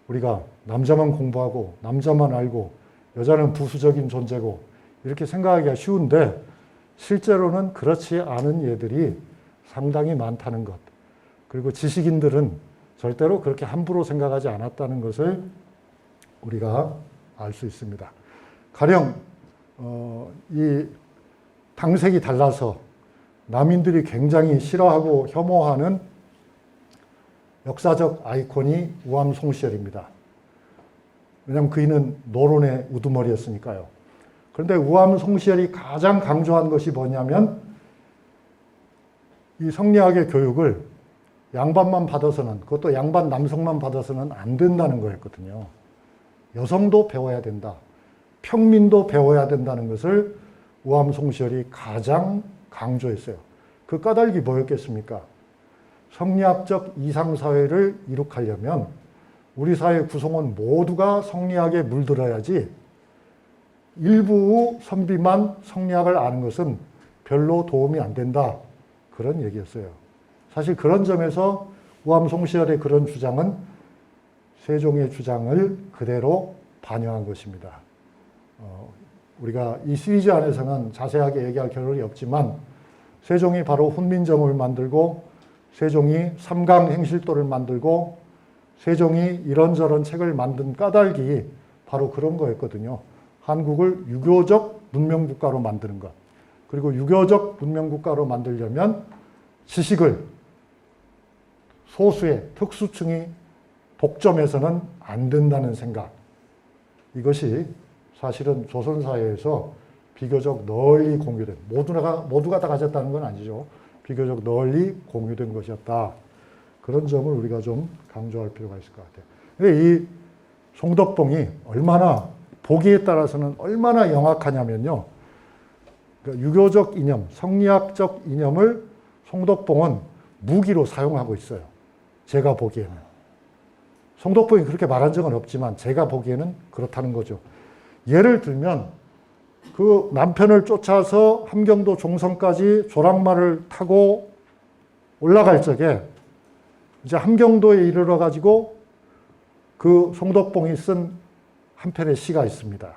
우리가 남자만 공부하고 남자만 알고 여자는 부수적인 존재고 이렇게 생각하기가 쉬운데 실제로는 그렇지 않은 예들이 상당히 많다는 것. 그리고 지식인들은 절대로 그렇게 함부로 생각하지 않았다는 것을 우리가 알 수 있습니다. 가령 이 당색이 달라서 남인들이 굉장히 싫어하고 혐오하는 역사적 아이콘이 우암 송시열입니다. 왜냐하면 그이는 노론의 우두머리였으니까요. 그런데 우암 송시열이 가장 강조한 것이 뭐냐면 이 성리학의 교육을 양반만 받아서는, 그것도 양반 남성만 받아서는 안 된다는 거였거든요. 여성도 배워야 된다. 평민도 배워야 된다는 것을 우암 송시열이 가장 강조했어요. 그 까닭이 뭐였겠습니까? 성리학적 이상사회를 이룩하려면 우리 사회 구성원 모두가 성리학에 물들어야지 일부 선비만 성리학을 아는 것은 별로 도움이 안 된다. 그런 얘기였어요. 사실 그런 점에서 우암 송시열의 그런 주장은 세종의 주장을 그대로 반영한 것입니다. 우리가 이 시리즈 안에서는 자세하게 얘기할 겨를이 없지만 세종이 바로 훈민정음을 만들고 세종이 삼강행실도를 만들고 세종이 이런저런 책을 만든 까닭이 바로 그런 거였거든요. 한국을 유교적 문명국가로 만드는 것. 그리고 유교적 문명국가로 만들려면 지식을 소수의 특수층이 독점해서는 안 된다는 생각. 이것이 사실은 조선사회에서 비교적 널리 공유된, 모두가 다 가졌다는 건 아니죠. 비교적 널리 공유된 것이었다. 그런 점을 우리가 좀 강조할 필요가 있을 것 같아요. 근데 이 송덕봉이 얼마나, 보기에 따라서는 얼마나 영악하냐면요. 그러니까 유교적 이념, 성리학적 이념을 송덕봉은 무기로 사용하고 있어요. 제가 보기에는. 송덕봉이 그렇게 말한 적은 없지만 제가 보기에는 그렇다는 거죠. 예를 들면 그 남편을 쫓아서 함경도 종성까지 조랑말을 타고 올라갈 적에 이제 함경도에 이르러 가지고 그 송덕봉이 쓴 한 편의 시가 있습니다.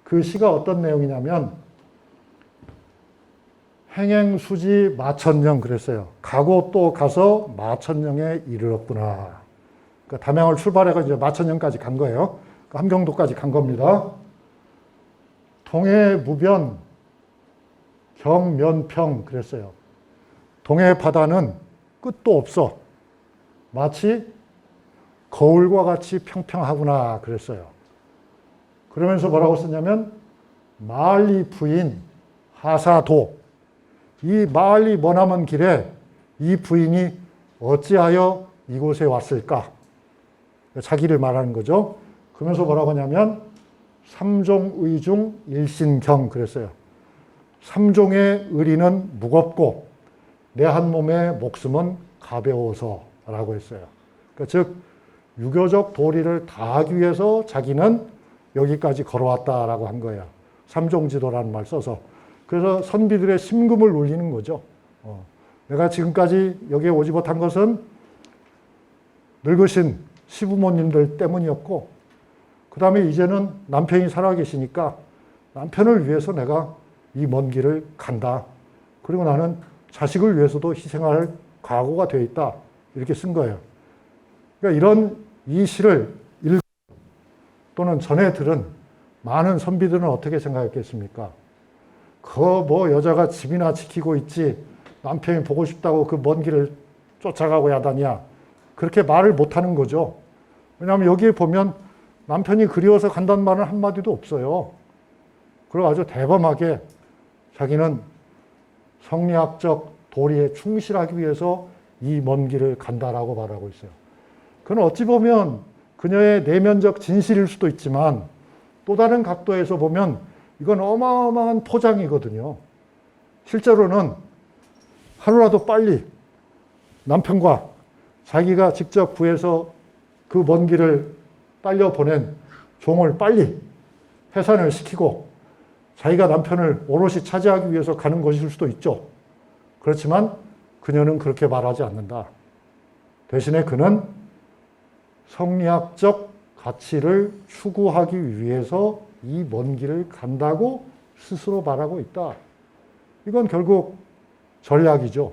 그 시가 어떤 내용이냐면 행행수지 마천령 그랬어요. 가고 또 가서 마천령에 이르렀구나. 그러니까 담양을 출발해서 이제 마천령까지 간 거예요. 함경도까지 간 겁니다. 동해무변 경면평 그랬어요. 동해 바다는 끝도 없어. 마치 거울과 같이 평평하구나 그랬어요. 그러면서 뭐라고 썼냐면 말리 부인 하사도 이 멀리 머나먼 길에 이 부인이 어찌하여 이곳에 왔을까? 자기를 말하는 거죠. 그러면서 뭐라고 하냐면 삼종의 중 일신경 그랬어요. 삼종의 의리는 무겁고 내 한 몸의 목숨은 가벼워서라고 했어요. 그러니까 즉 유교적 도리를 다하기 위해서 자기는 여기까지 걸어왔다라고 한 거예요. 삼종지도라는 말 써서. 그래서 선비들의 심금을 울리는 거죠. 내가 지금까지 여기에 오지 못한 것은 늙으신 시부모님들 때문이었고, 그 다음에 이제는 남편이 살아계시니까 남편을 위해서 내가 이 먼 길을 간다. 그리고 나는 자식을 위해서도 희생할 각오가 되어 있다. 이렇게 쓴 거예요. 그러니까 이런 이 시를 읽고 또는 전에 들은 많은 선비들은 어떻게 생각했겠습니까? 그 뭐 여자가 집이나 지키고 있지 남편이 보고 싶다고 그 먼 길을 쫓아가고 야단이야. 그렇게 말을 못하는 거죠. 왜냐하면 여기에 보면 남편이 그리워서 간다는 말은 한마디도 없어요. 그리고 아주 대범하게 자기는 성리학적 도리에 충실하기 위해서 이 먼 길을 간다라고 말하고 있어요. 그건 어찌 보면 그녀의 내면적 진실일 수도 있지만 또 다른 각도에서 보면 이건 어마어마한 포장이거든요. 실제로는 하루라도 빨리 남편과 자기가 직접 구해서 그 먼 길을 딸려 보낸 종을 빨리 해산을 시키고 자기가 남편을 오롯이 차지하기 위해서 가는 것일 수도 있죠. 그렇지만 그녀는 그렇게 말하지 않는다. 대신에 그는 성리학적 가치를 추구하기 위해서 이 먼 길을 간다고 스스로 말하고 있다. 이건 결국 전략이죠.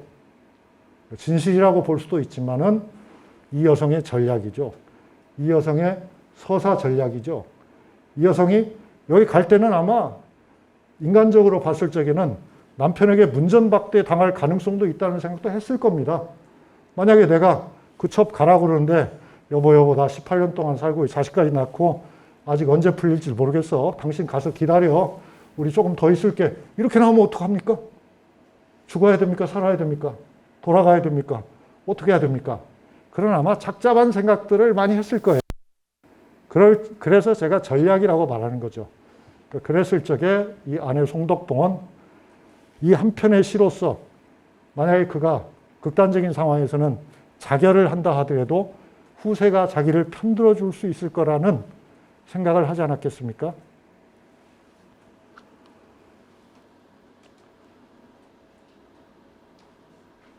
진실이라고 볼 수도 있지만은 이 여성의 전략이죠. 이 여성의 서사 전략이죠. 이 여성이 여기 갈 때는 아마 인간적으로 봤을 적에는 남편에게 문전박대 당할 가능성도 있다는 생각도 했을 겁니다. 만약에 내가 그 첩 가라고 그러는데 여보 나 18년 동안 살고 자식까지 낳고 아직 언제 풀릴지 모르겠어. 당신 가서 기다려. 우리 조금 더 있을게. 이렇게 나오면 어떡합니까? 죽어야 됩니까? 살아야 됩니까? 돌아가야 됩니까? 어떻게 해야 됩니까? 그런 아마 착잡한 생각들을 많이 했을 거예요. 그래서 제가 전략이라고 말하는 거죠. 그랬을 적에 이 아내 송덕봉은 이 한편의 시로서 만약에 그가 극단적인 상황에서는 자결을 한다 하더라도 후세가 자기를 편들어 줄 수 있을 거라는 생각을 하지 않았겠습니까?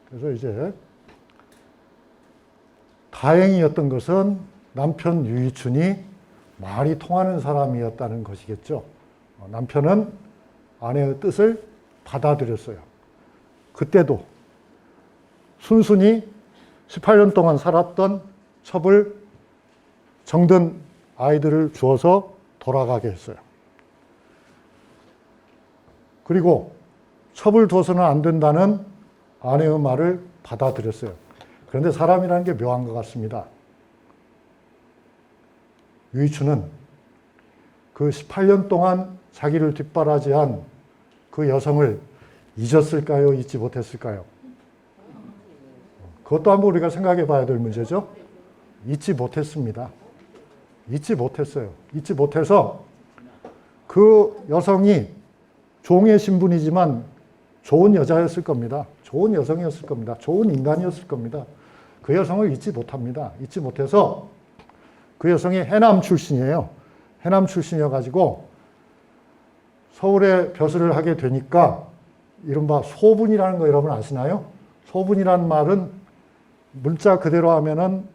그래서 이제 다행이었던 것은 남편 유이춘이 말이 통하는 사람이었다는 것이겠죠. 남편은 아내의 뜻을 받아들였어요. 그때도 순순히 18년 동안 살았던 첩을 정든 아이들을 주어서 돌아가게 했어요. 그리고 첩을 둬서는 안 된다는 아내의 말을 받아들였어요. 그런데 사람이라는 게 묘한 것 같습니다. 유이춘은 그 18년 동안 자기를 뒷바라지한 그 여성을 잊었을까요? 잊지 못했을까요? 그것도 한번 우리가 생각해 봐야 될 문제죠. 잊지 못했습니다. 잊지 못했어요. 잊지 못해서 그 여성이 종의 신분이지만 좋은 여자였을 겁니다. 좋은 여성이었을 겁니다. 좋은 인간이었을 겁니다. 그 여성을 잊지 못합니다. 잊지 못해서 그 여성이 해남 출신이에요. 해남 출신이어가지고 서울에 벼슬을 하게 되니까 이른바 소분이라는 거 여러분 아시나요? 소분이라는 말은 문자 그대로 하면은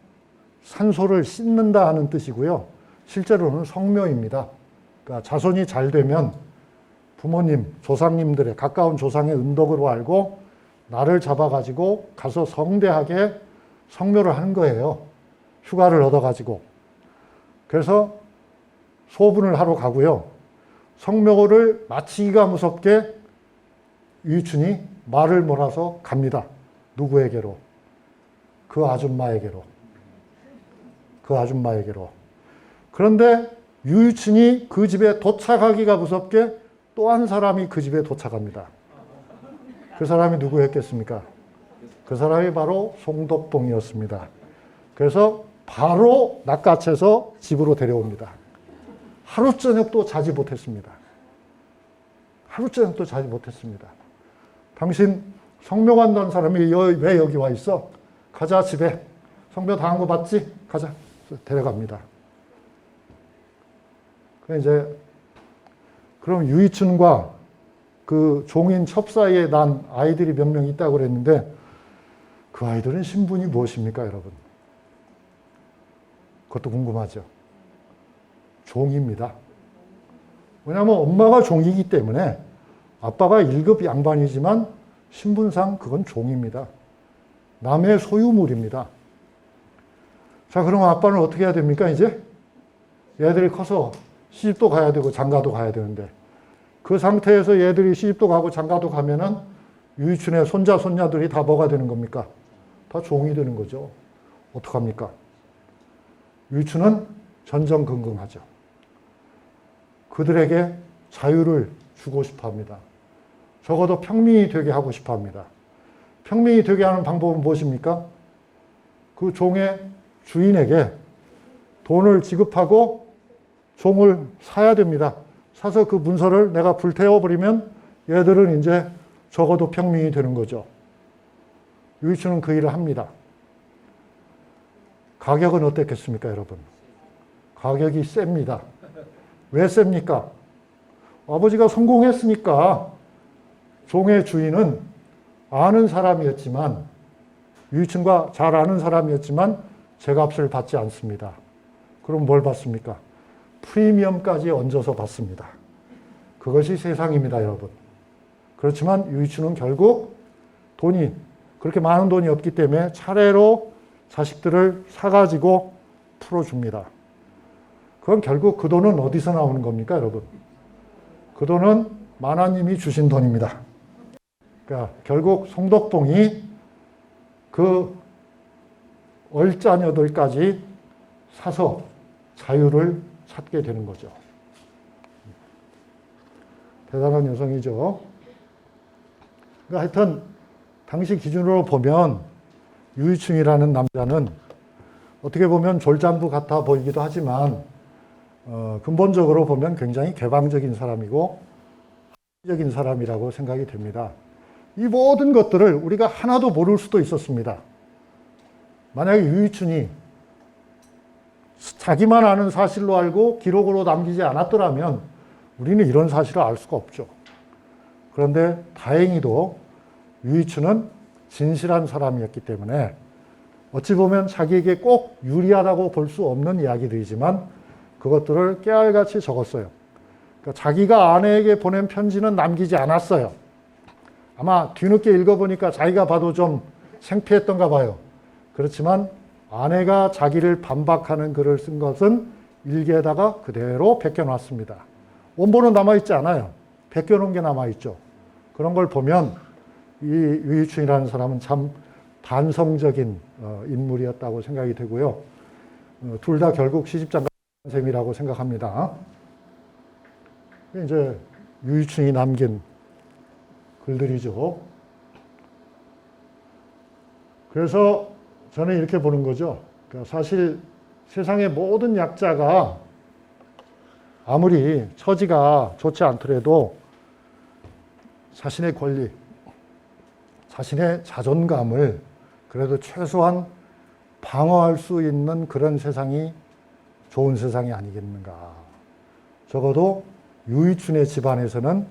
산소를 씻는다 하는 뜻이고요. 실제로는 성묘입니다. 그러니까 자손이 잘 되면 부모님, 조상님들의 가까운 조상의 은덕으로 알고 나를 잡아가지고 가서 성대하게 성묘를 하는 거예요. 휴가를 얻어가지고. 그래서 소분을 하러 가고요. 성묘를 마치기가 무섭게 유이춘이 말을 몰아서 갑니다. 누구에게로? 그 아줌마에게로. 그 아줌마에게로. 그런데 유이춘이 그 집에 도착하기가 무섭게 또 한 사람이 그 집에 도착합니다. 그 사람이 누구였겠습니까? 그 사람이 바로 송덕봉이었습니다. 그래서 바로 낚아채서 집으로 데려옵니다. 하루 저녁도 자지 못했습니다. 하루 저녁도 자지 못했습니다. 당신 성묘 간다는 사람이 왜 여기 와 있어? 가자 집에. 성묘 다 한 거 봤지? 가자. 데려갑니다. 이제 그럼 유이춘과 그 종인 첩 사이에 난 아이들이 몇 명 있다고 그랬는데 그 아이들은 신분이 무엇입니까, 여러분? 그것도 궁금하죠. 종입니다. 왜냐하면 엄마가 종이기 때문에 아빠가 1급 양반이지만 신분상 그건 종입니다. 남의 소유물입니다. 자, 그럼 아빠는 어떻게 해야 됩니까, 이제? 얘들이 커서 시집도 가야 되고 장가도 가야 되는데 그 상태에서 얘들이 시집도 가고 장가도 가면은 유이춘의 손자, 손녀들이 다 뭐가 되는 겁니까? 다 종이 되는 거죠. 어떡합니까? 유이춘은 전전긍긍하죠. 그들에게 자유를 주고 싶어 합니다. 적어도 평민이 되게 하고 싶어 합니다. 평민이 되게 하는 방법은 무엇입니까? 그 종의 주인에게 돈을 지급하고 종을 사야 됩니다. 사서 그 문서를 내가 불태워버리면 얘들은 이제 적어도 평민이 되는 거죠. 유이춘은 그 일을 합니다. 가격은 어땠겠습니까, 여러분? 가격이 셉니다. 왜 셉니까? 아버지가 성공했으니까 종의 주인은 아는 사람이었지만 유이춘과 잘 아는 사람이었지만 제값을 받지 않습니다. 그럼 뭘 받습니까? 프리미엄까지 얹어서 받습니다. 그것이 세상입니다, 여러분. 그렇지만 유이춘은 결국 돈이 그렇게 많은 돈이 없기 때문에 차례로 자식들을 사가지고 풀어줍니다. 그럼 결국 그 돈은 어디서 나오는 겁니까, 여러분? 그 돈은 만화님이 주신 돈입니다. 그러니까 결국 송덕봉이 그 얼자녀들까지 사서 자유를 찾게 되는 거죠. 대단한 여성이죠. 그러니까 하여튼 당시 기준으로 보면 유이춘이라는 남자는 어떻게 보면 졸장부 같아 보이기도 하지만 근본적으로 보면 굉장히 개방적인 사람이고 합리적인 사람이라고 생각이 됩니다. 이 모든 것들을 우리가 하나도 모를 수도 있었습니다. 만약에 유이춘이 자기만 아는 사실로 알고 기록으로 남기지 않았더라면 우리는 이런 사실을 알 수가 없죠. 그런데 다행히도 유이춘은 진실한 사람이었기 때문에 어찌 보면 자기에게 꼭 유리하다고 볼 수 없는 이야기들이지만 그것들을 깨알같이 적었어요. 그러니까 자기가 아내에게 보낸 편지는 남기지 않았어요. 아마 뒤늦게 읽어보니까 자기가 봐도 좀 창피했던가 봐요. 그렇지만 아내가 자기를 반박하는 글을 쓴 것은 일기에다가 그대로 베껴놨습니다. 원본은 남아있지 않아요. 베껴놓은 게 남아있죠. 그런 걸 보면 이 유이춘이라는 사람은 참 반성적인 인물이었다고 생각이 되고요. 둘 다 결국 시집장가 셈이라고 생각합니다. 이제 유이춘이 남긴 글들이죠. 그래서 저는 이렇게 보는 거죠. 그러니까 사실 세상의 모든 약자가 아무리 처지가 좋지 않더라도 자신의 권리, 자신의 자존감을 그래도 최소한 방어할 수 있는 그런 세상이 좋은 세상이 아니겠는가. 적어도 유이춘의 집안에서는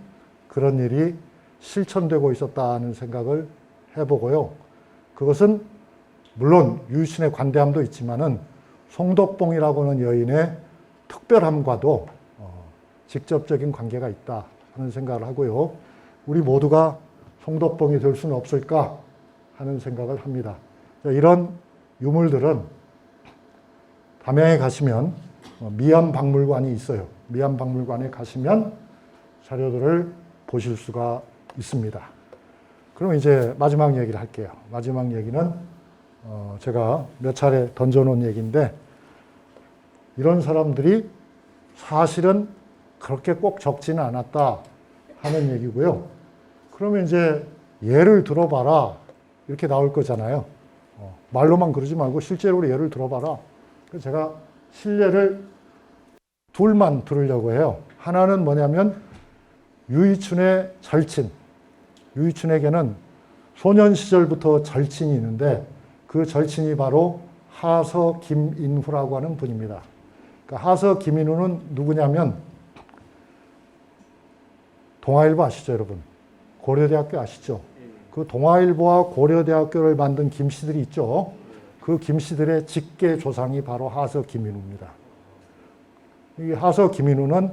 그런 일이 실천되고 있었다는 생각을 해보고요. 그것은 물론 유이춘의 관대함도 있지만은 송덕봉이라고 하는 여인의 특별함과도 직접적인 관계가 있다 하는 생각을 하고요. 우리 모두가 송덕봉이 될 수는 없을까 하는 생각을 합니다. 이런 유물들은 담양에 가시면 미암박물관이 있어요. 미암박물관에 가시면 자료들을 보실 수가 있습니다. 그럼 이제 마지막 얘기를 할게요. 마지막 얘기는 제가 몇 차례 던져놓은 얘기인데 이런 사람들이 사실은 그렇게 꼭 적지는 않았다 하는 얘기고요. 그러면 이제 예를 들어봐라 이렇게 나올 거잖아요. 말로만 그러지 말고 실제로 예를 들어봐라. 그래서 제가 실례를 둘만 들으려고 해요. 하나는 뭐냐면 유이춘의 절친. 유이춘에게는 소년 시절부터 절친이 있는데 그 절친이 바로 하서 김인후라고 하는 분입니다. 그러니까 하서 김인후는 누구냐면 동아일보 아시죠, 여러분? 고려대학교 아시죠? 그 동아일보와 고려대학교를 만든 김씨들이 있죠. 그 김씨들의 직계 조상이 바로 하서 김인후입니다. 이 하서 김인후는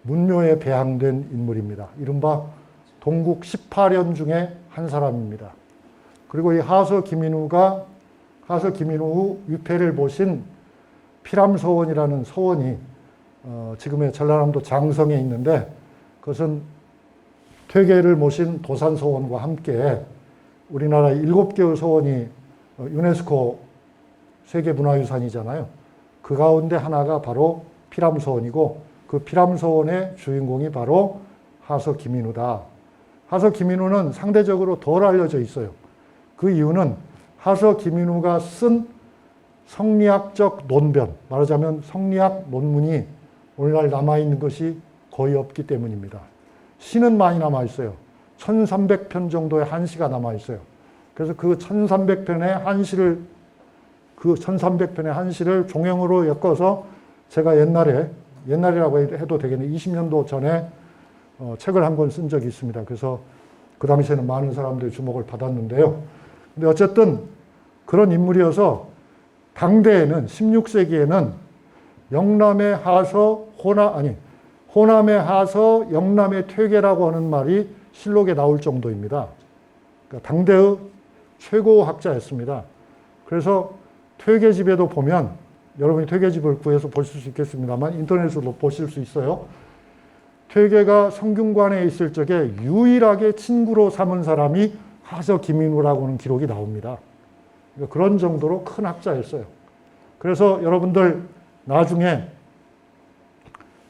문묘에 배양된 인물입니다. 이른바 동국 18연 중에 한 사람입니다. 그리고 이 하서 김인후 위패를 보신 피람서원이라는 서원이 지금의 전라남도 장성에 있는데 그것은 퇴계를 모신 도산서원과 함께 우리나라 7개의 서원이 유네스코 세계문화유산이잖아요. 그 가운데 하나가 바로 피람서원이고 그 피람서원의 주인공이 바로 하서 김인후다. 하서 김인후는 상대적으로 덜 알려져 있어요. 그 이유는 하서 김인후가 쓴 성리학적 논변, 말하자면 성리학 논문이 오늘날 남아있는 것이 거의 없기 때문입니다. 시는 많이 남아있어요. 1300편 정도의 한시가 남아있어요. 그래서 그 1300편의 한시를 종형으로 엮어서 제가 옛날이라고 해도 되겠네. 20년도 전에 책을 한 권 쓴 적이 있습니다. 그래서 그 당시에는 많은 사람들이 주목을 받았는데요. 근데 어쨌든 그런 인물이어서 당대에는 16세기에는 호남의 하서 영남의 퇴계라고 하는 말이 실록에 나올 정도입니다. 그러니까 당대의 최고 학자였습니다. 그래서 퇴계집에도 보면 여러분이 퇴계집을 구해서 보실 수 있겠습니다만 인터넷으로 보실 수 있어요. 퇴계가 성균관에 있을 적에 유일하게 친구로 삼은 사람이 하서 김인후라고 하는 기록이 나옵니다. 그러니까 그런 정도로 큰 학자였어요. 그래서 여러분들 나중에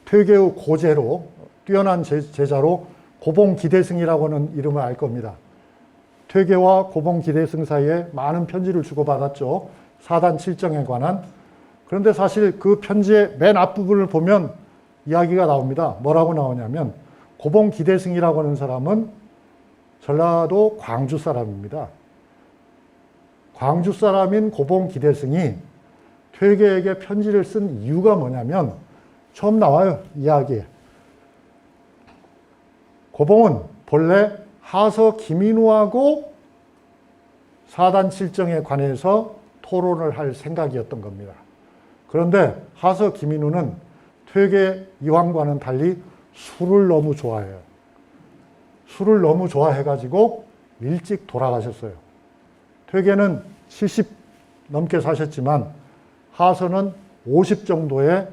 퇴계의 고제로 뛰어난 제자로 고봉기대승이라고 하는 이름을 알 겁니다. 퇴계와 고봉기대승 사이에 많은 편지를 주고받았죠. 사단 칠정에 관한. 그런데 사실 그 편지의 맨 앞부분을 보면 이야기가 나옵니다. 뭐라고 나오냐면 고봉기대승이라고 하는 사람은 전라도 광주 사람입니다. 광주 사람인 고봉기대승이 퇴계에게 편지를 쓴 이유가 뭐냐면 처음 나와요. 이야기에. 고봉은 본래 하서 김인후하고 사단 칠정에 관해서 토론을 할 생각이었던 겁니다. 그런데 하서 김인후는 퇴계 이황과는 달리 술을 너무 좋아해요. 술을 너무 좋아해가지고 일찍 돌아가셨어요. 퇴계는 70 넘게 사셨지만 하서는 50 정도에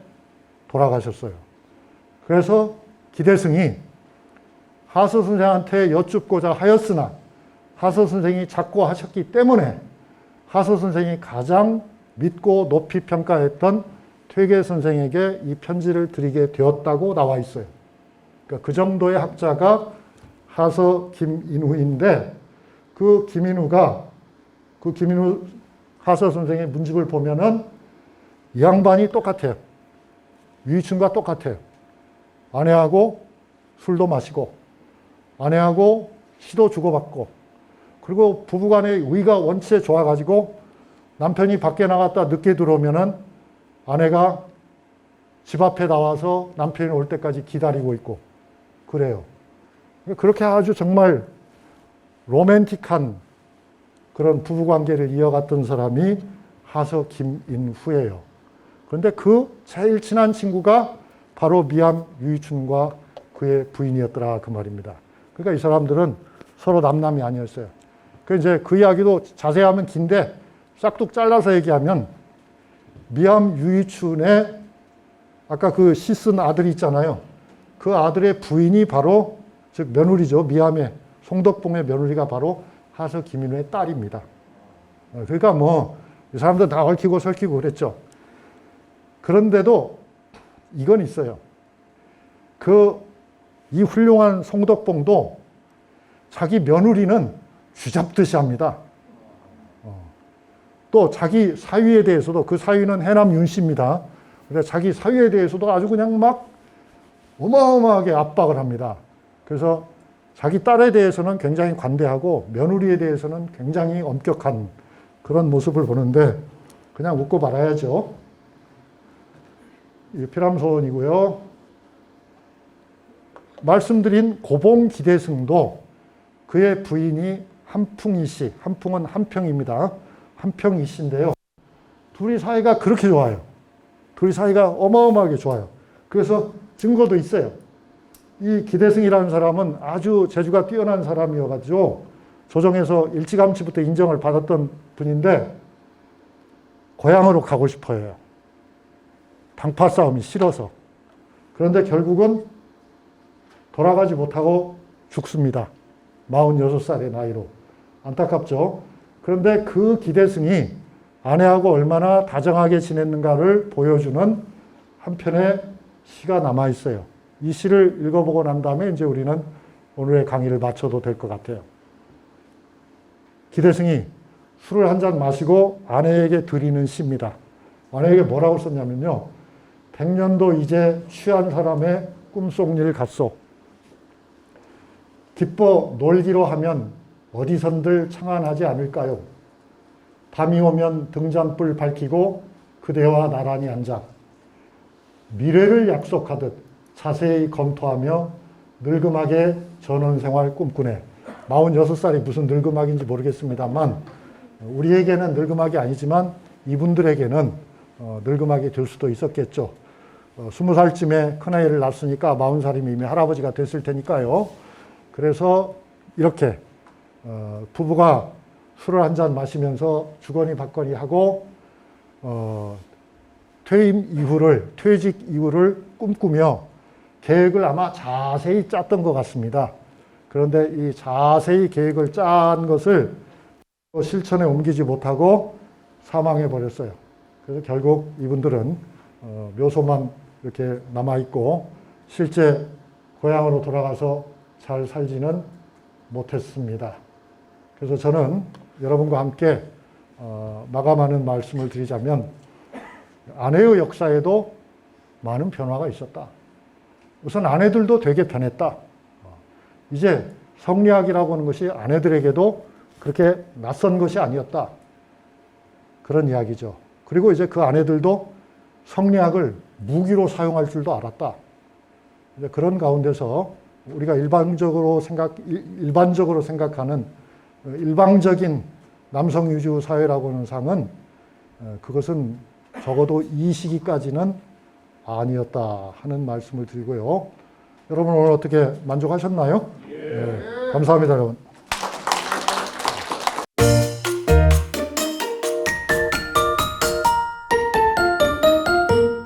돌아가셨어요. 그래서 기대승이 하서 선생한테 여쭙고자 하였으나 하서 선생이 자꾸 하셨기 때문에 하서 선생이 가장 믿고 높이 평가했던 퇴계 선생에게 이 편지를 드리게 되었다고 나와 있어요. 그러니까 그 정도의 학자가 하서 김인후인데 그 김인후 하서 선생의 문집을 보면은 이 양반이 똑같아요. 유이춘과 똑같아요. 아내하고 술도 마시고 아내하고 시도 주고받고 그리고 부부간의 의가 원체 좋아가지고 남편이 밖에 나갔다 늦게 들어오면은 아내가 집 앞에 나와서 남편이 올 때까지 기다리고 있고 그래요. 그렇게 아주 정말 로맨틱한 그런 부부관계를 이어갔던 사람이 하서 김인후예요. 그런데 그 제일 친한 친구가 바로 미암 유이춘과 그의 부인이었더라 그 말입니다. 그러니까 이 사람들은 서로 남남이 아니었어요. 이제 그 이야기도 자세하면 긴데 싹둑 잘라서 얘기하면 미암 유이춘의 아까 그 시 쓴 아들이 있잖아요. 그 아들의 부인이 바로 즉 며느리죠. 미암의 송덕봉의 며느리가 바로 하서 김인후의 딸입니다. 그러니까 뭐 이 사람들 다 얽히고 설키고 그랬죠. 그런데도 이건 있어요. 이 훌륭한 송덕봉도 자기 며느리는 쥐잡듯이 합니다. 또 자기 사위에 대해서도, 그 사위는 해남 윤 씨입니다. 근데 자기 사위에 대해서도 아주 그냥 막 어마어마하게 압박을 합니다. 그래서 자기 딸에 대해서는 굉장히 관대하고 며느리에 대해서는 굉장히 엄격한 그런 모습을 보는데 그냥 웃고 말아야죠. 이 피람소원이고요. 말씀드린 고봉 기대승도 그의 부인이 한풍이 씨, 한풍은 한평입니다. 한평이 씨인데요. 둘이 사이가 그렇게 좋아요. 둘이 사이가 어마어마하게 좋아요. 그래서 증거도 있어요. 이 기대승이라는 사람은 아주 재주가 뛰어난 사람이어가지고 조정에서 일찌감치부터 인정을 받았던 분인데 고향으로 가고 싶어요. 당파 싸움이 싫어서. 그런데 결국은 돌아가지 못하고 죽습니다. 46살의 나이로. 안타깝죠. 그런데 그 기대승이 아내하고 얼마나 다정하게 지냈는가를 보여주는 한 편의 시가 남아 있어요. 이 시를 읽어보고 난 다음에 이제 우리는 오늘의 강의를 마쳐도 될 것 같아요. 기대승이 술을 한 잔 마시고 아내에게 드리는 시입니다. 아내에게 뭐라고 썼냐면요. 100년도 이제 취한 사람의 꿈속일 같소. 기뻐 놀기로 하면 어디선들 창안하지 않을까요? 밤이 오면 등잔불 밝히고 그대와 나란히 앉아 미래를 약속하듯 자세히 검토하며 늙음하게 전원생활 꿈꾸네. 46살이 무슨 늙음하기인지 모르겠습니다만 우리에게는 늙음하기 아니지만 이분들에게는 늙음하게 될 수도 있었겠죠. 20살쯤에 큰아이를 낳았으니까 40살이면 이미 할아버지가 됐을 테니까요. 그래서 이렇게 부부가 술을 한 잔 마시면서 주거니 받거니 하고 퇴직 이후를 꿈꾸며 계획을 아마 자세히 짰던 것 같습니다. 그런데 이 자세히 계획을 짠 것을 실천에 옮기지 못하고 사망해 버렸어요. 그래서 결국 이분들은 묘소만 이렇게 남아있고 실제 고향으로 돌아가서 잘 살지는 못했습니다. 그래서 저는 여러분과 함께 마감하는 말씀을 드리자면 아내의 역사에도 많은 변화가 있었다. 우선 아내들도 되게 변했다. 이제 성리학이라고 하는 것이 아내들에게도 그렇게 낯선 것이 아니었다. 그런 이야기죠. 그리고 이제 그 아내들도 성리학을 무기로 사용할 줄도 알았다. 이제 그런 가운데서 우리가 일반적으로 생각하는 일방적인 남성 위주 사회라고 하는 상은 그것은 적어도 이 시기까지는 아니었다 하는 말씀을 드리고요. 여러분 오늘 어떻게 만족하셨나요? 네, 감사합니다, 여러분.